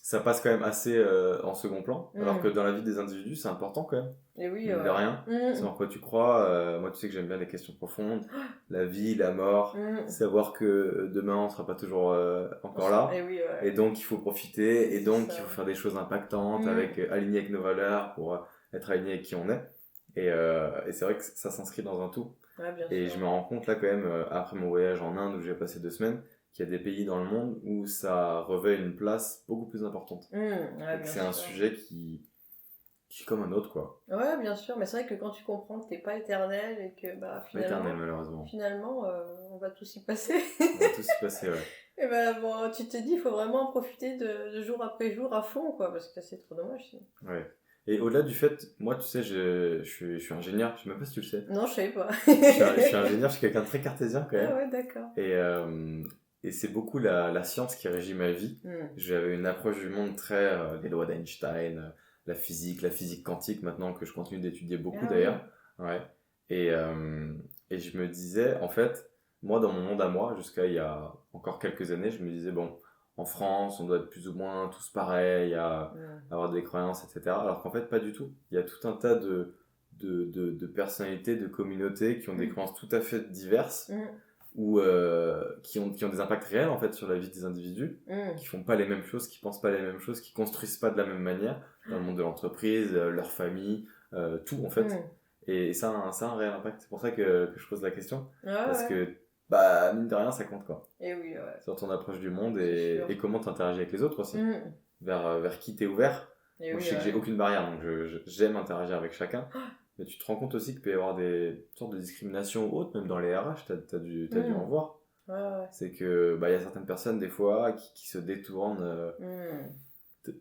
ça passe quand même assez en second plan, alors que dans la vie des individus, c'est important quand même, Et oui mine de rien. C'est en quoi tu crois. Moi, tu sais que j'aime bien les questions profondes, la vie, la mort, savoir que demain, on sera pas toujours encore là. Et oui Et donc, il faut profiter, et donc, ça. il faut faire des choses impactantes, alignées avec nos valeurs, pour être aligné avec qui on est. Et c'est vrai que ça s'inscrit dans un tout. Ouais, bien Et sûr. je me rends compte là quand même, après mon voyage en Inde où j'ai passé 2 semaines, qu'il y a des pays dans le monde où ça revêt une place beaucoup plus importante. Ouais, et que c'est un sujet qui est comme un autre, quoi. Ouais, bien sûr, mais c'est vrai que quand tu comprends que t'es pas éternel et que bah Pas éternel, malheureusement. finalement on va tous y passer. On va tous y passer, ouais. Et ben bon, tu te dis, il faut vraiment profiter de jour après jour à fond, quoi, parce que c'est trop dommage sinon. Ouais. Et au-delà du fait, moi, tu sais, je suis ingénieur, je sais même pas si tu le sais. Non, je savais pas. Je suis ingénieur, je suis quelqu'un de très cartésien quand même. Ah ouais, d'accord. Et c'est beaucoup la science qui régit ma vie. J'avais une approche du monde très les lois d'Einstein, la physique quantique maintenant que je continue d'étudier beaucoup d'ailleurs. Ouais. Et je me disais, en fait, moi dans mon monde à moi, jusqu'à il y a encore quelques années, je me disais, bon, en France, on doit être plus ou moins tous pareils, à avoir des croyances, etc. Alors qu'en fait, pas du tout. Il y a tout un tas de personnalités, de communautés qui ont des croyances tout à fait diverses. Ou qui ont des impacts réels en fait sur la vie des individus, qui font pas les mêmes choses, qui pensent pas les mêmes choses, qui construisent pas de la même manière dans le monde de l'entreprise, leur famille, tout en fait. Et ça a un réel impact. C'est pour ça que je pose la question, parce que bah mine de rien ça compte, quoi. Et oui, ouais. Sur ton approche du monde et comment tu interagis avec les autres aussi, vers qui t'es ouvert. Et Moi oui, je sais que j'ai aucune barrière, donc j'aime interagir avec chacun. Mais tu te rends compte aussi qu'il peut y avoir des sortes de discrimination ou autres, même dans les RH, t'as dû en voir. Ouais. C'est que y a certaines personnes des fois qui se détournent.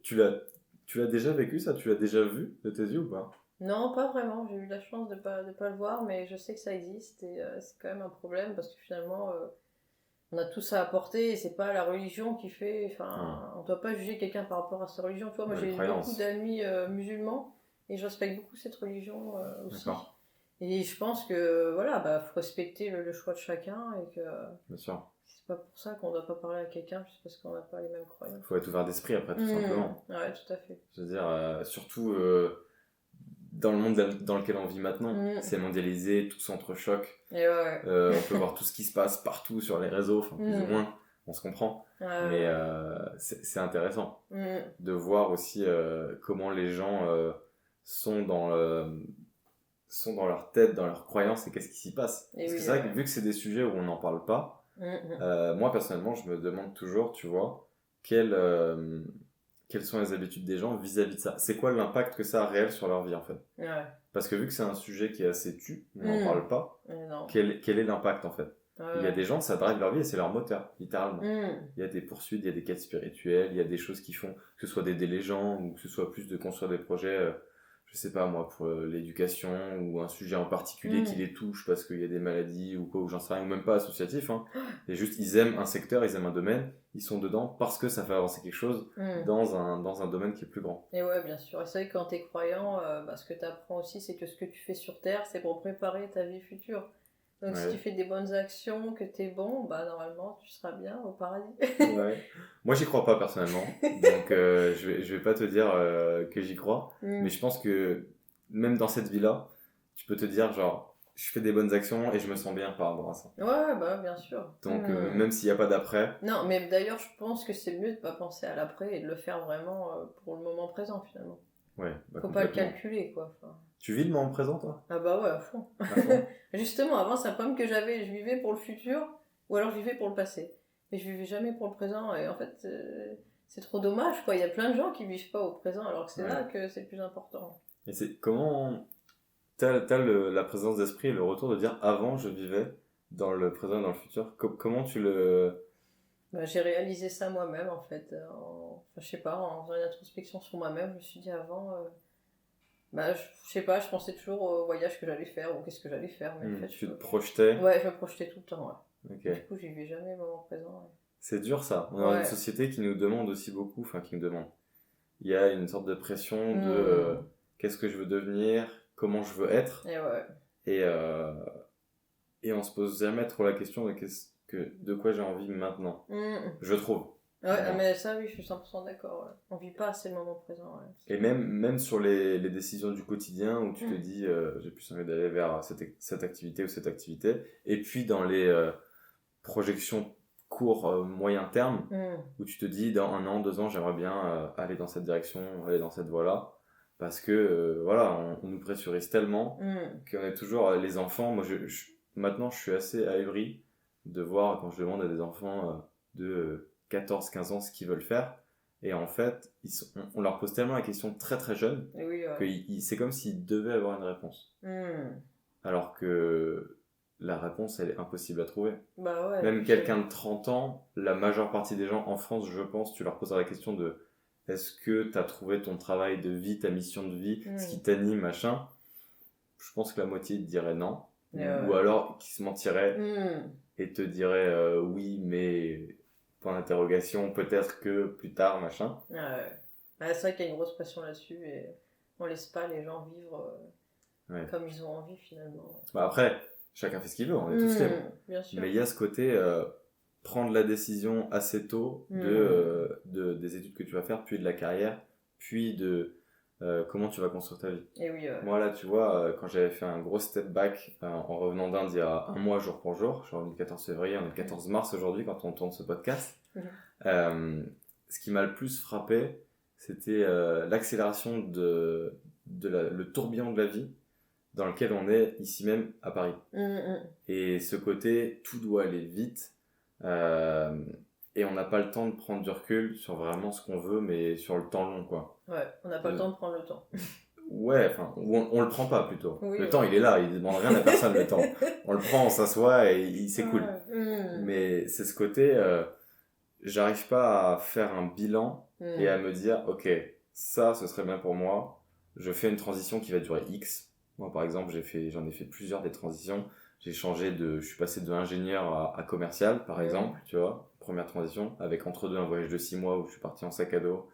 Tu l'as déjà vécu ça? Tu l'as déjà vu de tes yeux ou pas? Non, pas vraiment. J'ai eu la chance de pas le voir, mais je sais que ça existe et c'est quand même un problème parce que finalement on a tout ça à apporter et c'est pas la religion qui fait. Enfin, on doit pas juger quelqu'un par rapport à sa religion. Tu vois, moi j'ai beaucoup d'amis musulmans et je respecte beaucoup cette religion aussi. D'accord. Et je pense que voilà, faut respecter le choix de chacun et que. Bien sûr. C'est pas pour ça qu'on doit pas parler à quelqu'un juste parce qu'on n'a pas les mêmes croyances. Faut être ouvert d'esprit après, tout simplement. Ouais, tout à fait. Je veux dire, surtout dans le monde dans lequel on vit maintenant, c'est mondialisé, tout s'entrechoque. Et on peut voir tout ce qui se passe partout sur les réseaux, enfin plus ou moins, on se comprend. Mais c'est intéressant de voir aussi comment les gens sont dans leur tête, dans leurs croyances et qu'est-ce qui s'y passe. Parce que c'est vrai que vu que c'est des sujets où on n'en parle pas, moi personnellement je me demande toujours, tu vois, quelles sont les habitudes des gens vis-à-vis de ça. C'est quoi l'impact que ça a réel sur leur vie en fait. Parce que vu que c'est un sujet qui est assez on n'en parle pas, quel est l'impact en fait. Il y a des gens, ça drive leur vie et c'est leur moteur, littéralement. Il y a des poursuites, il y a des quêtes spirituelles, il y a des choses qui font, que ce soit d'aider les gens ou que ce soit plus de construire des projets, je sais pas moi, pour l'éducation ou un sujet en particulier qui les touche parce qu'il y a des maladies ou quoi, ou j'en sais rien, ou même pas associatif. Et juste, ils aiment un secteur, ils aiment un domaine, ils sont dedans parce que ça fait avancer quelque chose dans un domaine qui est plus grand. Et ouais, bien sûr. Et c'est vrai que quand t'es croyant, ce que t'apprends aussi, c'est que ce que tu fais sur Terre, c'est pour préparer ta vie future. Donc si tu fais des bonnes actions, que t'es bon, normalement tu seras bien au paradis. Moi j'y crois pas personnellement, donc je vais pas te dire que j'y crois, mais je pense que même dans cette vie-là, tu peux te dire genre je fais des bonnes actions et je me sens bien par rapport à ça. Ouais, bien sûr. Donc même s'il n'y a pas d'après. Non, mais d'ailleurs je pense que c'est mieux de pas penser à l'après et de le faire vraiment pour le moment présent finalement. Faut pas le calculer quoi. Tu vis le moment présent, toi? Ah bah ouais, à fond. À fond. Justement, avant, c'est un problème que j'avais. Je vivais pour le futur ou alors je vivais pour le passé. Mais je vivais jamais pour le présent. Et en fait, c'est trop dommage, quoi. Il y a plein de gens qui vivent pas au présent alors que c'est Ouais. là que c'est le plus important. Et c'est comment t'as la présence d'esprit et le retour de dire avant je vivais dans le présent et dans le futur. Comment tu le... Bah, j'ai réalisé ça moi-même, en fait. Enfin, je sais pas, en faisant une introspection sur moi-même, je me suis dit avant. Bah, je sais pas, je pensais toujours au voyage que j'allais faire ou qu'est-ce que j'allais faire. Mais en fait, Tu te projetais? ouais, je me projetais tout le temps, ouais. Ok. Du coup, j'y vais jamais le moment présent. Ouais. C'est dur ça. On est dans une Ouais. société qui nous demande aussi beaucoup, enfin qui nous demande. Il y a une sorte de pression de qu'est-ce que je veux devenir, comment je veux être, Et ouais. et on se pose jamais trop la question de de quoi j'ai envie maintenant. Je trouve. Ouais, ah, mais ça, oui, je suis 100% d'accord. Ouais. On vit pas assez le moment présent. Ouais. Et même sur les décisions du quotidien où tu te dis j'ai plus envie d'aller vers cette activité ou cette activité. Et puis dans les projections court, moyen terme, où tu te dis dans 1 an, 2 ans, j'aimerais bien aller dans cette direction, aller dans cette voie-là. Parce que voilà, on nous pressurise tellement qu'on est toujours les enfants. Moi, maintenant, je suis assez ahuri de voir quand je demande à des enfants de 14-15 ans ce qu'ils veulent faire. Et en fait, on leur pose tellement la question très très jeune que c'est comme s'ils devaient avoir une réponse. Alors que la réponse, elle est impossible à trouver. Bah ouais, même quelqu'un de 30 ans, la majeure partie des gens en France, je pense, tu leur poseras la question de est-ce que tu as trouvé ton travail de vie, ta mission de vie, ce qui t'anime, machin. Je pense que la moitié te dirait non. Ou alors qui se mentirait et te dirait oui, mais point d'interrogation, peut-être que plus tard, machin. Bah, c'est vrai qu'il y a une grosse pression là-dessus et on laisse pas les gens vivre comme ils ont envie finalement. Bah après, chacun fait ce qu'il veut, on est tous libres. Bien sûr. Mais il y a ce côté prendre la décision assez tôt des études que tu vas faire, puis de la carrière, puis de comment tu vas construire ta vie. Et oui, moi là, tu vois, quand j'avais fait un gros step back en revenant d'Inde il y a 1 mois jour pour jour, je suis revenu le 14 février, on est le 14 mars aujourd'hui quand on tourne ce podcast, ce qui m'a le plus frappé, c'était l'accélération le tourbillon de la vie dans lequel on est ici même à Paris. Et ce côté, tout doit aller vite, et on n'a pas le temps de prendre du recul sur vraiment ce qu'on veut, mais sur le temps long, quoi. Ouais, on n'a pas le temps de prendre le temps. Ouais, enfin, on le prend pas plutôt. Oui, le temps, il est là, il demande rien à personne, le temps. On le prend, on s'assoit et c'est cool. Mais c'est ce côté, j'arrive pas à faire un bilan et à me dire, ok, ça, ce serait bien pour moi. Je fais une transition qui va durer X. Moi, par exemple, j'en ai fait plusieurs des transitions. Je suis passé de ingénieur à commercial, par exemple, tu vois. Première transition, avec entre deux un voyage de 6 mois où je suis parti en sac à dos.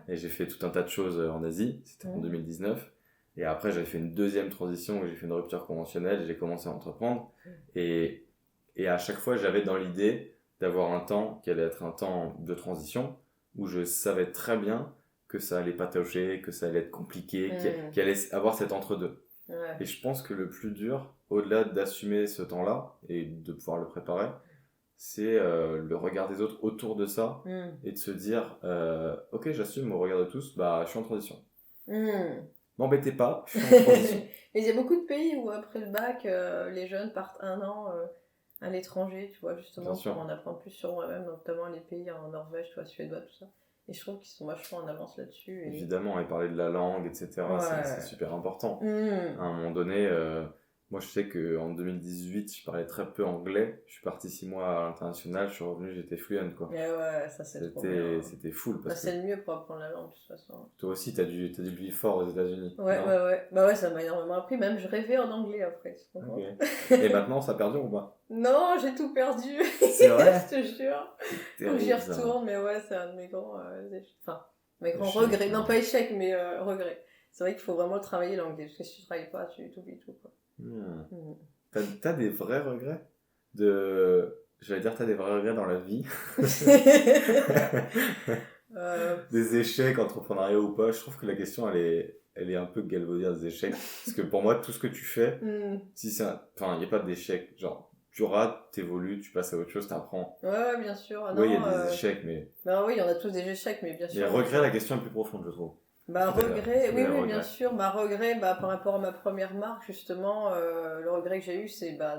Et j'ai fait tout un tas de choses en Asie. C'était en 2019. Et après, j'avais fait une deuxième transition où j'ai fait une rupture conventionnelle. J'ai commencé à entreprendre. Et à chaque fois, j'avais dans l'idée d'avoir un temps qui allait être un temps de transition où je savais très bien que ça allait patauger, que ça allait être compliqué, qu'il allait avoir cet entre-deux. Et je pense que le plus dur, au-delà d'assumer ce temps-là et de pouvoir le préparer, c'est le regard des autres autour de ça et de se dire ok, j'assume au regard de tous, bah je suis en transition. M'embêtez pas, je suis en transition. Mais il y a beaucoup de pays où après le bac, les jeunes partent 1 an à l'étranger, tu vois, justement, pour en apprendre plus sur moi-même, notamment les pays en Norvège, tu vois, suédois, tout ça. Et je trouve qu'ils sont vachement en avance là-dessus. Évidemment, et parler de la langue, etc., c'est super important. À un moment donné, moi je sais qu'en 2018, je parlais très peu anglais. Je suis parti 6 mois à l'international, je suis revenu, j'étais fluent, quoi. Et ouais, ça c'est trop bien. C'était full. C'est le mieux pour apprendre la langue, de toute façon. Toi aussi, t'as dû le vivre fort aux États-Unis. Ouais. Bah ouais, ça m'a énormément appris. Même je rêvais en anglais après. Et maintenant, ça perdure ou pas? Non, j'ai tout perdu. C'est vrai? Je te jure. Faut que j'y retourne, mais ouais, c'est un de mes grands mes grands regrets. Non, pas échec, mais regrets. C'est vrai qu'il faut vraiment travailler l'anglais, parce que si tu travailles pas, tu t'oublies tout, quoi. T'as des vrais regrets J'allais dire, t'as des vrais regrets dans la vie? Des échecs entrepreneuriaux ou pas? Je trouve que la question, elle est un peu galvaudée, des échecs. Parce que pour moi, tout ce que tu fais, enfin, il n'y a pas d'échec. Genre, tu rates, t'évolues, tu passes à autre chose, t'apprends. Ouais, bien sûr. Oui, il y a des échecs, mais... Ben oui, il y en a tous des échecs, mais bien sûr. Les regrets, la question est plus profonde, je trouve. Bah, Peut-être, regret, c'est oui, des oui, bien regrets. sûr. Bah, regret, bah, par rapport à ma première marque, justement, le regret que j'ai eu, c'est bah,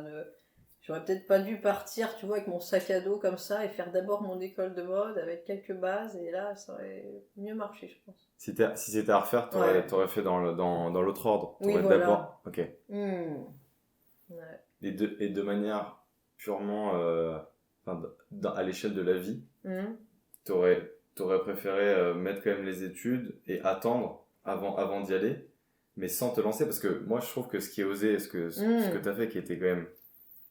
j'aurais peut-être pas dû partir, tu vois, avec mon sac à dos comme ça et faire d'abord mon école de mode avec quelques bases, et là, ça aurait mieux marché, je pense. Si c'était à refaire, Ouais, t'aurais fait dans l'autre ordre. oui, T'aurais voilà. d'abord. Ok. Hmm. Ouais. Et de manière purement. Enfin, à l'échelle de la vie, Hmm. t'aurais préféré mettre quand même les études et attendre avant d'y aller, mais sans te lancer. Parce que moi, je trouve que ce qui est osé, ce que Hmm. t'as fait, qui était quand même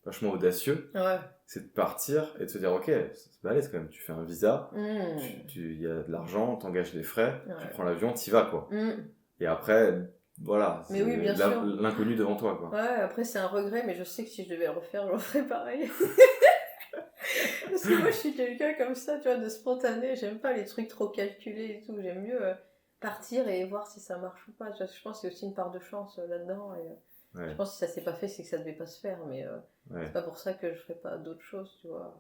vachement audacieux, Ouais. c'est de partir et de se dire, ok, c'est balèze quand même. Tu fais un visa, Hmm. il y a de l'argent, t'engages des frais, tu Ouais. prends l'avion, t'y vas, quoi. Hmm. Et après, voilà, Mais oui, c'est bien sûr. l'inconnu devant toi, Ouais, quoi. après, c'est un regret, mais je sais que si je devais le refaire, je le ferais pareil. Parce que moi, je suis quelqu'un comme ça, tu vois, de spontané. J'aime pas les trucs trop calculés et tout. J'aime mieux partir et voir si ça marche ou pas. Tu vois, je pense qu'il y a aussi une part de chance là-dedans. Et, je Ouais, pense que si ça s'est pas fait, c'est que ça devait pas se faire. Mais c'est ouais, pas pour ça que je ferais pas d'autres choses, tu vois,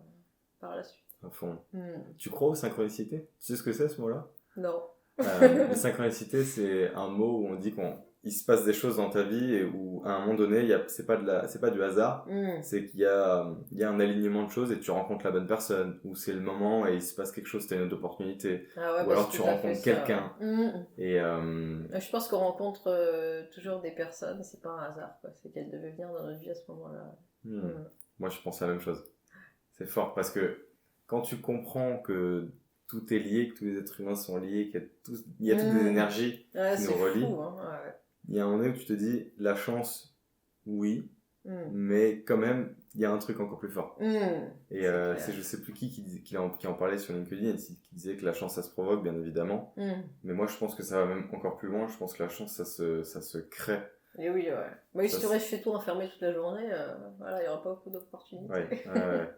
par la suite. à fond. Hmm. Tu crois aux synchronicités? Tu sais ce que c'est, ce mot-là? Non. Les synchronicités, c'est un mot où on dit qu'il se passe des choses dans ta vie et où à un moment donné, c'est pas du hasard, Hmm. c'est il y a un alignement de choses et tu rencontres la bonne personne, ou c'est le moment et il se passe quelque chose, t'as une autre opportunité, Ah ouais, ou bah, alors c'est tu tout à fait rencontres ça. quelqu'un. Ouais. Hmm. Et Je pense qu'on rencontre toujours des personnes, c'est pas un hasard, quoi. C'est qu'elles devaient venir dans notre vie à ce moment-là. hmm, Hmm. moi je pense à la même chose. C'est fort parce que quand tu comprends que tout est lié, que tous les êtres humains sont liés, il y a toutes des Hmm. énergies Ouais, qui nous c'est relient, fou, hein. Ouais. il y a un moment donné où tu te dis, la chance, oui, Hmm. mais quand même, il y a un truc encore plus fort. Hmm. Et C'est clair. c'est je sais plus qui en parlait sur LinkedIn, et qui disait que la chance, ça se provoque, bien évidemment. Hmm. Mais moi, je pense que ça va même encore plus loin. Je pense que la chance, ça se crée. Et oui, ouais. Mais Ça si tu se- restes chez toi enfermé toute la journée, voilà, il n'y aura pas beaucoup d'opportunités. Ouais, ouais, ouais.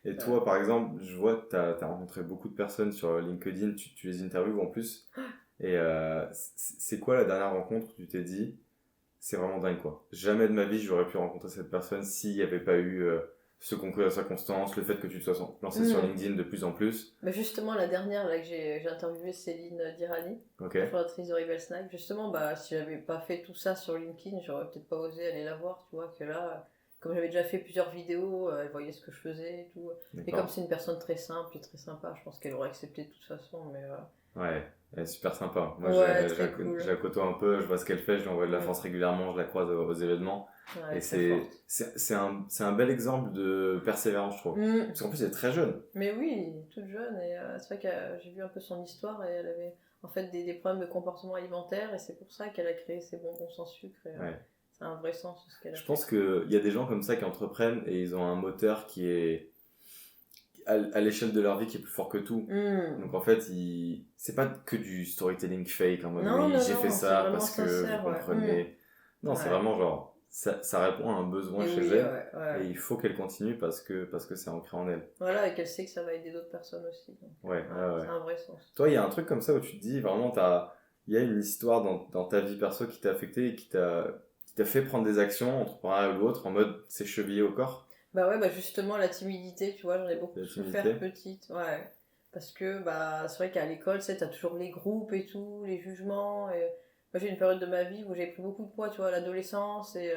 Et toi, par exemple, je vois que tu as rencontré beaucoup de personnes sur LinkedIn, tu les interviews en plus. Et c'est quoi la dernière rencontre où tu t'es dit, c'est vraiment dingue, quoi. Jamais de ma vie, j'aurais pu rencontrer cette personne s'il n'y avait pas eu ce concours de circonstances, le fait que tu te sois lancé sur Hmm. LinkedIn de plus en plus. Mais justement, la dernière là, que j'ai interviewé Céline Dirani, Ok. fondatrice de Rebel Snack, justement, bah, si j'avais pas fait tout ça sur LinkedIn, j'aurais peut-être pas osé aller la voir, tu vois, que là, comme j'avais déjà fait plusieurs vidéos, elle voyait ce que je faisais et tout. Et comme D'accord. c'est une personne très simple et très sympa, je pense qu'elle aurait accepté de toute façon, mais Ouais, elle est super sympa. Moi, ouais, très je cool. la côtoie un peu, je vois ce qu'elle fait, je lui envoie de la Mm. force régulièrement, je la croise aux événements. Ouais, Et très forte. c'est un bel exemple de persévérance, je trouve. Mm. Parce qu'en plus, elle est très jeune. Mais oui, toute jeune, et c'est vrai que j'ai vu un peu son histoire, et elle avait en fait des problèmes de comportement alimentaire, et c'est pour ça qu'elle a créé ces bonbons sans sucre, et Ouais. c'est un vrai sens ce qu'elle a Je fait. pense qu'il y a des gens comme ça qui entreprennent et ils ont un moteur qui est à l'échelle de leur vie qui est plus fort que tout. Mm. Donc en fait, c'est pas que du storytelling fake en mode Non, oui, non, j'ai fait non, c'est ça vraiment parce que vous sincère, ouais. comprenez. Non, c'est Ouais. vraiment genre, ça répond à un besoin Et chez oui, elle ouais, et ouais. il faut qu'elle continue parce que c'est ancré en elle. Voilà, et qu'elle sait que ça va aider d'autres personnes aussi. Donc, Ouais, ouais, c'est ouais. un vrai sens. Toi, il y a un truc comme ça où tu te dis vraiment, il y a une histoire dans ta vie perso qui t'a affecté et qui t'a fait prendre des actions, entrepreneuriales ou autres, en mode c'est chevillé au corps, Bah ouais, bah justement, la timidité, tu vois, j'en ai beaucoup la souffert timidité. petite, ouais. Parce que, bah, c'est vrai qu'à l'école, tu sais, t'as toujours les groupes et tout, les jugements. Et moi, j'ai une période de ma vie où j'ai pris beaucoup de poids, tu vois, à l'adolescence, et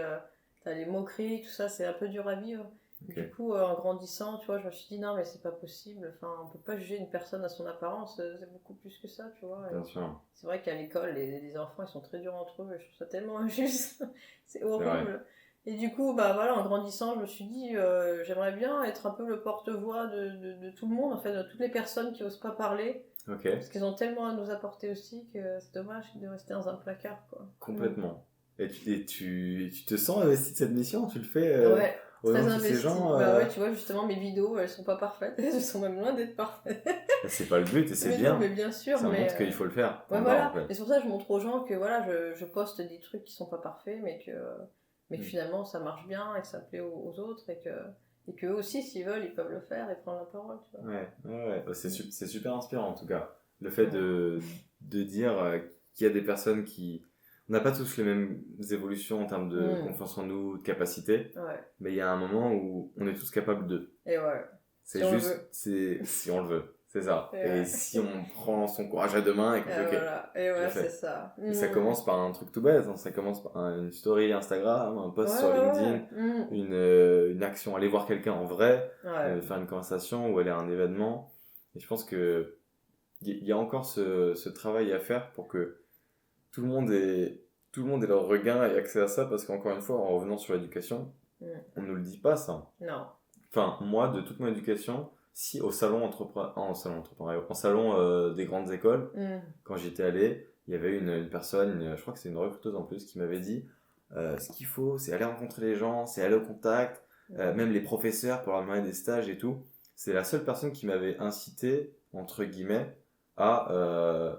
t'as les moqueries, tout ça, c'est un peu dur à vivre. Ok. Du coup, en grandissant, tu vois, je me suis dit, non, mais c'est pas possible, enfin, on peut pas juger une personne à son apparence, c'est beaucoup plus que ça, tu vois. Et Bien sûr, c'est vrai qu'à l'école, les enfants, ils sont très durs entre eux, et je trouve ça tellement injuste, c'est c'est vrai. horrible. Et du coup, bah voilà, en grandissant, je me suis dit, j'aimerais bien être un peu le porte-voix de tout le monde, en fait, de toutes les personnes qui osent pas parler, Ok, parce qu'ils ont tellement à nous apporter aussi que c'est dommage de rester dans un placard, quoi. complètement. Et tu te sens investi de cette mission? Tu le fais Ouais, au très nom de tous ces investi. gens Bah ouais, tu vois, justement, mes vidéos, elles sont pas parfaites, elles sont même loin d'être parfaites. C'est pas le but et c'est Mais non, mais bien. bien sûr, Ça mais montre qu'il faut le faire. ouais, Point barre en voilà. fait. Et c'est pour ça que je montre aux gens que voilà, je poste des trucs qui sont pas parfaits, mais que Mm. finalement ça marche bien et que ça plaît aux autres, et que eux aussi, s'ils veulent, ils peuvent le faire et prendre la parole, tu vois. Ouais, ouais, ouais. C'est super inspirant en tout cas. Le fait Ouais. de dire qu'il y a des personnes qui. On n'a pas tous les mêmes évolutions en termes de Mm. confiance en nous, de capacité, Ouais. mais il y a un moment où on est tous capables de. Et ouais. C'est Si on le juste, veut. si on le veut. C'est ça. Et Et ouais. si on prend son courage à deux mains et qu'on Et dit ok, voilà. Et je ouais, le fais. c'est ça. Et ça commence par un truc tout bête, hein. Ça commence par une story Instagram, un Ouais, post sur ouais, LinkedIn, ouais. une action, aller voir quelqu'un en vrai, Ouais. faire une conversation ou aller à un événement. Et je pense que il y a encore ce travail à faire pour que tout le monde ait leur regain et accès à ça, parce qu'encore une fois, en revenant sur l'éducation, Mm. on ne le dit pas ça. Non. Enfin, moi, de toute mon éducation, si au salon en salon des grandes écoles, quand j'étais allé, il y avait une personne, je crois que c'est une recruteuse en plus, qui m'avait dit ce qu'il faut, c'est aller rencontrer les gens, c'est aller au contact, même les professeurs pour leur demander des stages et tout. C'est la seule personne qui m'avait incité, entre guillemets, à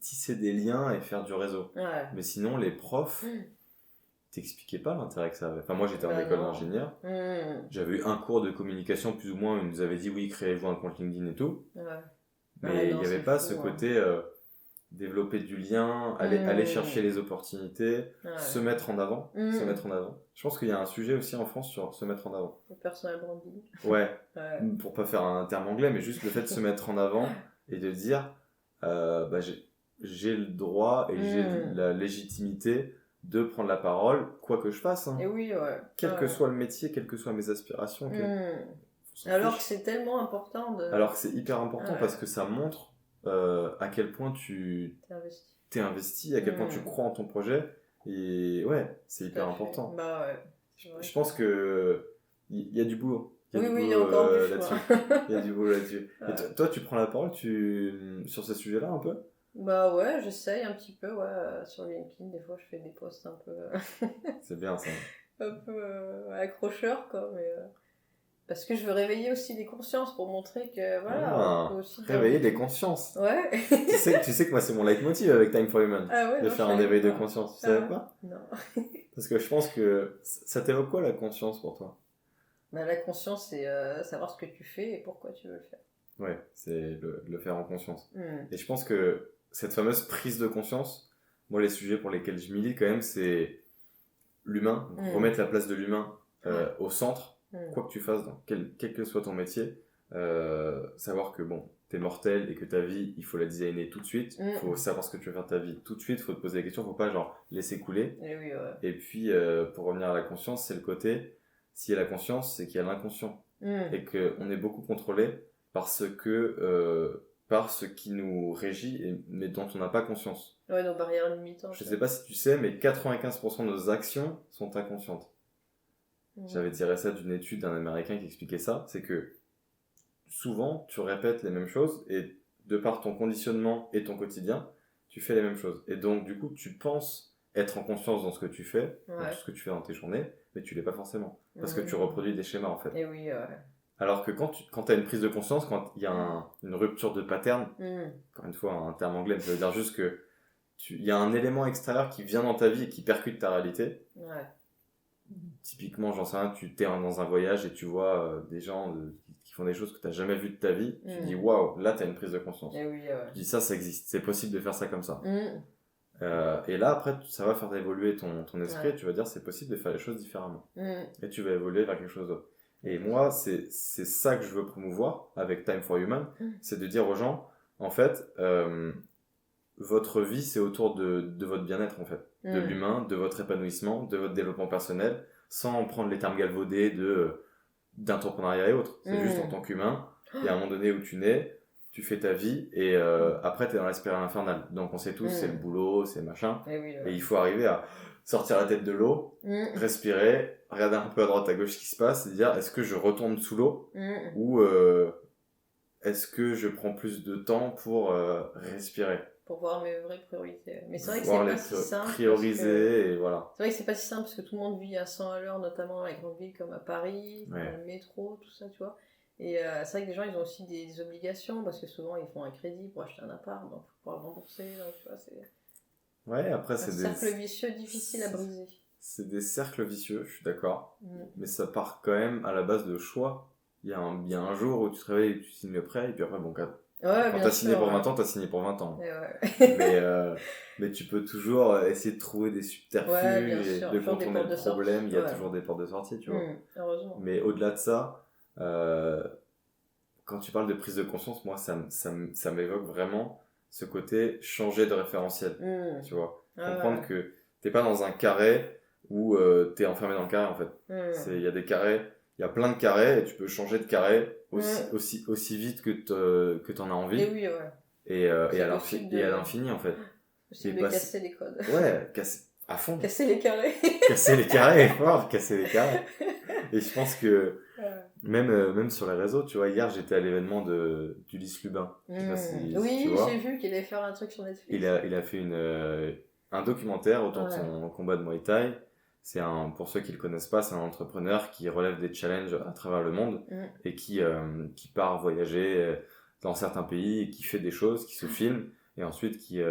tisser des liens et faire du réseau. Ouais. Mais sinon, les profs t'expliquaient pas l'intérêt que ça avait. Enfin, moi, j'étais en Bah école non. d'ingénieur. J'avais eu un cours de communication, plus ou moins, où ils nous avaient dit oui, créez-vous un compte LinkedIn et tout. Ouais. Mais Ouais, il non, n'y avait c'est pas fou, ce hein. côté développer du lien, aller chercher les opportunités, Ouais. se mettre en avant. Se mettre en avant. Je pense qu'il y a un sujet aussi en France sur se mettre en avant. Le personal branding. Ouais, Ouais. pour pas faire un terme anglais, mais juste le fait de se mettre en avant et de dire bah, j'ai le droit et j'ai la légitimité de prendre la parole, quoi que je fasse. Hein. Et oui, ouais. Quel que soit le métier, quelles que soient mes aspirations. Alors que c'est tellement important de... Alors que c'est hyper important Ouais. parce que ça montre à quel point tu t'es investi, à quel point tu crois en ton projet. Et ouais, c'est hyper important. Bah ouais. Je pense que il y a du boulot. Oui, il y a encore du là-dessus. Il y a du boulot là-dessus. Ouais. Et toi, tu prends la parole sur ces sujets-là un peu? Bah ouais, j'essaye un petit peu, ouais. Sur LinkedIn, des fois, je fais des posts un peu... C'est bien ça. un peu accrocheurs, quoi, mais... Parce que je veux réveiller aussi des consciences pour montrer que, voilà, on peut aussi... Réveiller des consciences. Ouais. tu sais que moi, c'est mon leitmotiv avec Time for Human. Ah ouais, de non, faire un éveil de conscience. Tu savais pas? Non. Parce que je pense que ça t'évoque quoi la conscience pour toi? Bah, la conscience, c'est savoir ce que tu fais et pourquoi tu veux le faire. Ouais, c'est le faire en conscience. Et je pense que cette fameuse prise de conscience, moi, les sujets pour lesquels je milite quand même, c'est l'humain, remettre la place de l'humain au centre, quoi que tu fasses, dans quel que soit ton métier, savoir que bon, t'es mortel et que ta vie, il faut la designer tout de suite, il faut savoir ce que tu veux faire de ta vie tout de suite, il faut te poser des questions, faut pas genre laisser couler. Et oui, ouais. Et puis, pour revenir à la conscience, c'est le côté, s'il y a la conscience, c'est qu'il y a l'inconscient. Et qu'on est beaucoup contrôlé par ce qui nous régit, mais dont on n'a pas conscience. Ouais, nos barrières limitantes. Je sais pas si tu sais, mais 95% de nos actions sont inconscientes. J'avais tiré ça d'une étude d'un Américain qui expliquait ça, c'est que souvent, tu répètes les mêmes choses, et de par ton conditionnement et ton quotidien, tu fais les mêmes choses. Et donc, du coup, tu penses être en conscience dans ce que tu fais, dans tout ce que tu fais dans tes journées, mais tu l'es pas forcément. Parce que tu reproduis des schémas, en fait. Et oui, ouais. Alors que quand tu as une prise de conscience, quand il y a une rupture de pattern, encore une fois, un terme anglais, ça veut dire juste que il y a un élément extérieur qui vient dans ta vie et qui percute ta réalité. Ouais. Typiquement, j'en sais rien, tu t'es dans un voyage et tu vois des gens qui font des choses que tu n'as jamais vues de ta vie, tu dis waouh, là tu as une prise de conscience. Et oui, ouais. Tu dis ça existe, c'est possible de faire ça comme ça. Et là, après, ça va faire évoluer ton esprit et tu vas dire c'est possible de faire les choses différemment. Et tu vas évoluer vers quelque chose d'autre. Et moi, c'est ça que je veux promouvoir avec Time for Human, c'est de dire aux gens, en fait, votre vie, c'est autour de votre bien-être, en fait. De l'humain, de votre épanouissement, de votre développement personnel, sans prendre les termes galvaudés d'entrepreneuriat et autres. C'est juste en tant qu'humain, il y a un moment donné où tu nais, tu fais ta vie, et après, tu es dans la spirale infernale. Donc, on sait tous, c'est le boulot, c'est machin. Et il faut arriver à sortir la tête de l'eau, respirer, regarder un peu à droite à gauche ce qui se passe, et dire, est-ce que je retourne sous l'eau, ou est-ce que je prends plus de temps pour respirer? Pour voir mes vraies priorités. Mais c'est vrai que c'est pas si simple. Prioriser, et voilà. C'est vrai que c'est pas si simple parce que tout le monde vit à 100 à l'heure, notamment dans les grandes villes comme à Paris, dans le métro, tout ça, tu vois. Et c'est vrai que les gens, ils ont aussi des obligations parce que souvent, ils font un crédit pour acheter un appart, donc il faut pouvoir le rembourser. Donc, tu vois, c'est... Ouais, après, c'est un cercle vicieux difficile à briser. C'est des cercles vicieux, je suis d'accord. Mais ça part quand même à la base de choix. Il y a un jour où tu te réveilles et tu signes le prêt, et puis après, bon, quand t'as signé pour 20 ans, t'as signé pour 20 ans. Mais tu peux toujours essayer de trouver des subterfuges et de contourner le problème. Il y a toujours des portes de sortie, tu vois. Heureusement. Mais au-delà de ça, quand tu parles de prise de conscience, moi, ça m'évoque vraiment ce côté changer de référentiel, tu vois. Comprendre que t'es pas dans un carré où t'es enfermé dans le carré, en fait. Il y a des carrés, il y a plein de carrés et tu peux changer de carré aussi vite que t'en as envie. Et oui, ouais. Et à l'infini, en fait. Possible de casser les codes. Ouais, à fond. Casser les carrés. Casser les carrés, fort, casser les carrés. Et je pense que même sur les réseaux, tu vois, hier j'étais à l'événement d'Ulysse Lubin. Je sais pas si oui, tu vois. J'ai vu qu'il allait faire un truc sur Netflix. Il a fait un documentaire autour de son combat de Muay Thai. Pour ceux qui le connaissent pas, c'est un entrepreneur qui relève des challenges à travers le monde et qui part voyager dans certains pays et qui fait des choses, qui se filme et ensuite qui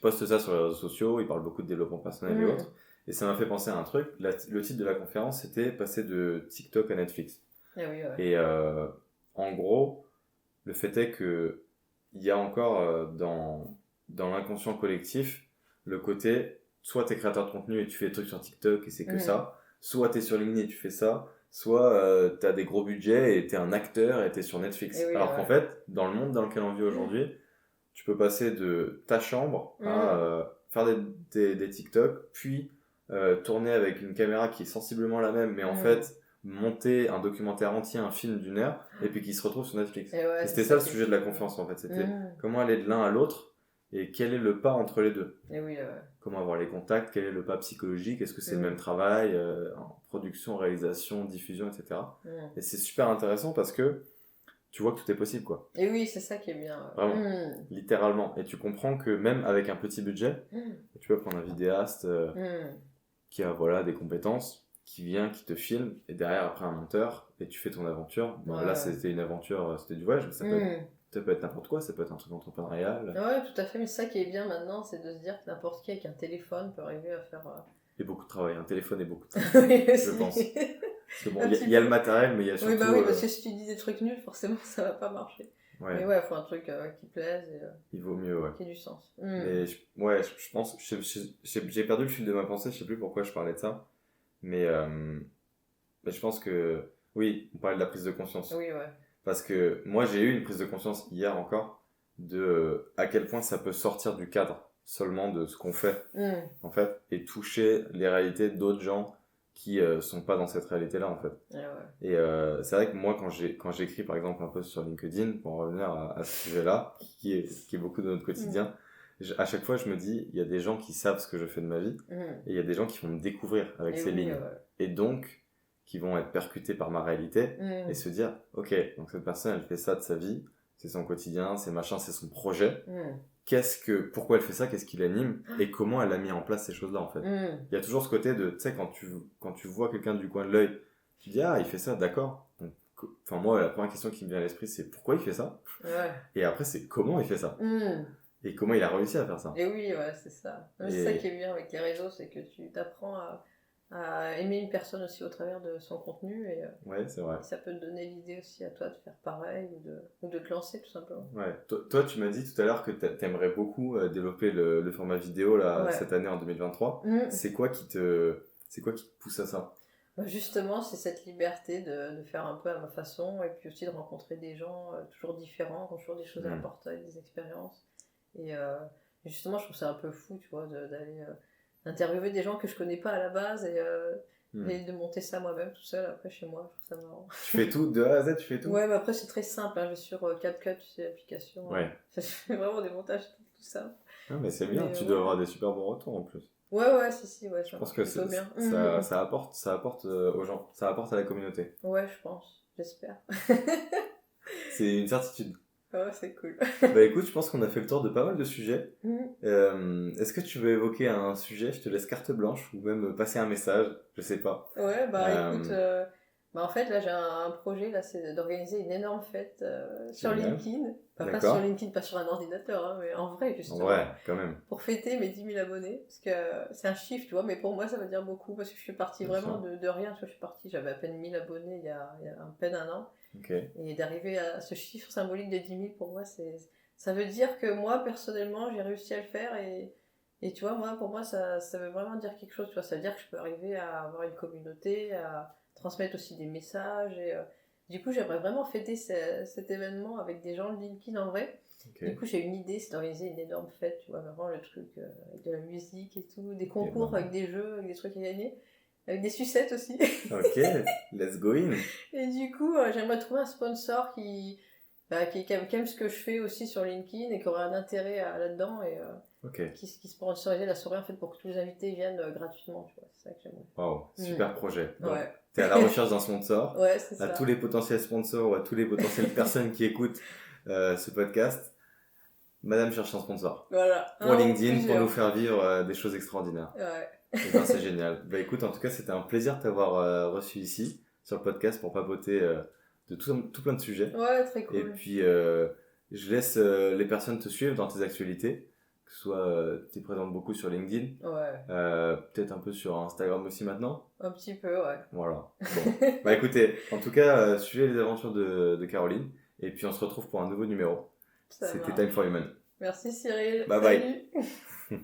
poste ça sur les réseaux sociaux. Il parle beaucoup de développement personnel et autres. Et ça m'a fait penser à un truc. Le titre de la conférence, c'était passer de TikTok à Netflix. Et en gros, le fait est que il y a encore dans l'inconscient collectif le côté soit t'es créateur de contenu et tu fais des trucs sur TikTok et c'est que ça, soit t'es sur LinkedIn et tu fais ça, soit t'as des gros budgets et t'es un acteur et t'es sur Netflix. Alors qu'en fait, dans le monde dans lequel on vit aujourd'hui, tu peux passer de ta chambre à faire des TikTok, puis tourner avec une caméra qui est sensiblement la même, mais en fait monter un documentaire entier, un film d'1 heure, et puis qui se retrouve sur Netflix. Et c'était ça le sujet de la conférence, en fait. C'était comment aller de l'un à l'autre, et quel est le pas entre les deux. Comment avoir les contacts, quel est le pas psychologique, est-ce que c'est le même travail, en production, réalisation, diffusion, etc. Et c'est super intéressant parce que tu vois que tout est possible, quoi. Et oui, c'est ça qui est bien. Vraiment, littéralement. Et tu comprends que même avec un petit budget, tu peux prendre un vidéaste qui a voilà, des compétences, qui vient, qui te filme, et derrière après un monteur, et tu fais ton aventure. Bon, là, c'était une aventure, c'était du voyage, mais ça peut être n'importe quoi, ça peut être un truc entrepreneurial. Ouais, tout à fait, mais ça qui est bien maintenant, c'est de se dire que n'importe qui avec un téléphone peut arriver à faire... Et beaucoup de travail, un téléphone et beaucoup de travail, je pense. Parce que bon, il y a le matériel, mais il y a surtout... Oui, parce que si tu dis des trucs nuls, forcément, ça va pas marcher. Mais ouais, il faut un truc qui plaise et il vaut mieux, qui ait du sens. Mais je pense, j'ai perdu le fil de ma pensée, je sais plus pourquoi je parlais de ça, mais je pense que, oui, on parlait de la prise de conscience. Oui, ouais. Parce que moi, j'ai eu une prise de conscience hier encore de à quel point ça peut sortir du cadre seulement de ce qu'on fait, en fait, et toucher les réalités d'autres gens qui sont pas dans cette réalité-là, en fait. Et c'est vrai que moi, quand j'écris, par exemple, un post sur LinkedIn, pour en revenir à ce sujet-là, qui est beaucoup de notre quotidien, à chaque fois, je me dis, il y a des gens qui savent ce que je fais de ma vie, et il y a des gens qui vont me découvrir avec ces lignes. Et donc, qui vont être percutés par ma réalité, et se dire, ok, donc cette personne, elle fait ça de sa vie, c'est son quotidien, c'est machin, c'est son projet. Pourquoi elle fait ça, qu'est-ce qui l'anime, et comment elle a mis en place ces choses-là, en fait. Il y a toujours ce côté de, tu sais, quand tu vois quelqu'un du coin de l'œil, tu dis, ah, il fait ça, d'accord. Enfin, moi, la première question qui me vient à l'esprit, c'est pourquoi il fait ça? Et après, c'est comment il fait ça? Et comment il a réussi à faire ça? Et oui, ouais, c'est ça. C'est ça qui est bien avec les réseaux, c'est que tu t'apprends à aimer une personne aussi au travers de son contenu et ouais, c'est vrai. Ça peut te donner l'idée aussi à toi de faire pareil ou de te lancer tout simplement. Ouais. Toi tu m'as dit tout à l'heure que t'aimerais beaucoup développer le format vidéo là, cette année en 2023. C'est quoi qui te pousse à ça? Justement, c'est cette liberté de faire un peu à ma façon et puis aussi de rencontrer des gens toujours différents, qui ont toujours des choses à apporter, des expériences. Et justement, je trouve ça un peu fou, tu vois, d'aller interviewer des gens que je connais pas à la base et de monter ça moi-même tout seul après chez moi. Je trouve ça marrant. Tu fais tout de A à Z, tu fais tout? Ouais, mais après c'est très simple, hein. Je vais sur CapCut, tu sais, l'application. Je fais vraiment des montages tout ça. Non, mais c'est bien, tu dois avoir des super bons retours en plus. Ouais, si, ouais. Je pense que bien. Ça apporte aux gens, ça apporte à la communauté. Ouais, je pense, j'espère. C'est une certitude. Ouais, c'est cool. Bah écoute, je pense qu'on a fait le tour de pas mal de sujets. Est-ce que tu veux évoquer un sujet? Je te laisse carte blanche ou même passer un message, je sais pas. Ouais, écoute, en fait là j'ai un projet, là, c'est d'organiser une énorme fête sur LinkedIn. Pas sur LinkedIn, pas sur un ordinateur, hein, mais en vrai justement. Ouais, quand même. Pour fêter mes 10 000 abonnés, parce que c'est un chiffre, tu vois, mais pour moi ça veut dire beaucoup, parce que je suis partie vraiment de rien, tu vois, j'avais à peine 1000 abonnés il y a à peine un an. Et d'arriver à ce chiffre symbolique de 10 000, pour moi, ça veut dire que moi, personnellement, j'ai réussi à le faire. Et tu vois, pour moi, ça veut vraiment dire quelque chose. Tu vois, ça veut dire que je peux arriver à avoir une communauté, à transmettre aussi des messages. Du coup, j'aimerais vraiment fêter cet événement avec des gens de LinkedIn en vrai. Ok. Du coup, j'ai une idée, c'est d'organiser une énorme fête, tu vois, vraiment le truc avec de la musique et tout, des Ok, concours marrant. avec des jeux, avec des trucs à gagner, avec des sucettes aussi. Ok, let's go in. Et du coup, j'aimerais trouver un sponsor qui aime ce que je fais aussi sur LinkedIn et qui aurait un intérêt là-dedans et Ok, qui sponsorisait la soirée en fait pour que tous les invités viennent gratuitement, tu vois, c'est ça que j'aimerais. wow, super projet. Donc, Ouais. tu es à la recherche d'un sponsor. Ouais, c'est À ça. tous les potentiels sponsors ou à tous les potentielles personnes qui écoutent ce podcast, Madame cherche un sponsor. Voilà, Pour un ou LinkedIn, pour nous plusieurs. faire vivre des choses extraordinaires. Ouais. Et ben c'est génial. Bah écoute, en tout cas, c'était un plaisir de t'avoir reçu ici sur le podcast pour papoter de tout plein de sujets. Ouais, très Et cool. puis, je laisse les personnes te suivre dans tes actualités, que ce soit tu es présente beaucoup sur LinkedIn, Ouais, peut-être un peu sur Instagram aussi maintenant. un petit peu, ouais. Voilà. Bon. Bah écoutez, en tout cas, suivez les aventures de Caroline. Et puis on se retrouve pour un nouveau numéro. Ça C'était marche. Time for Human. Merci Cyril. Bye bye. Salut.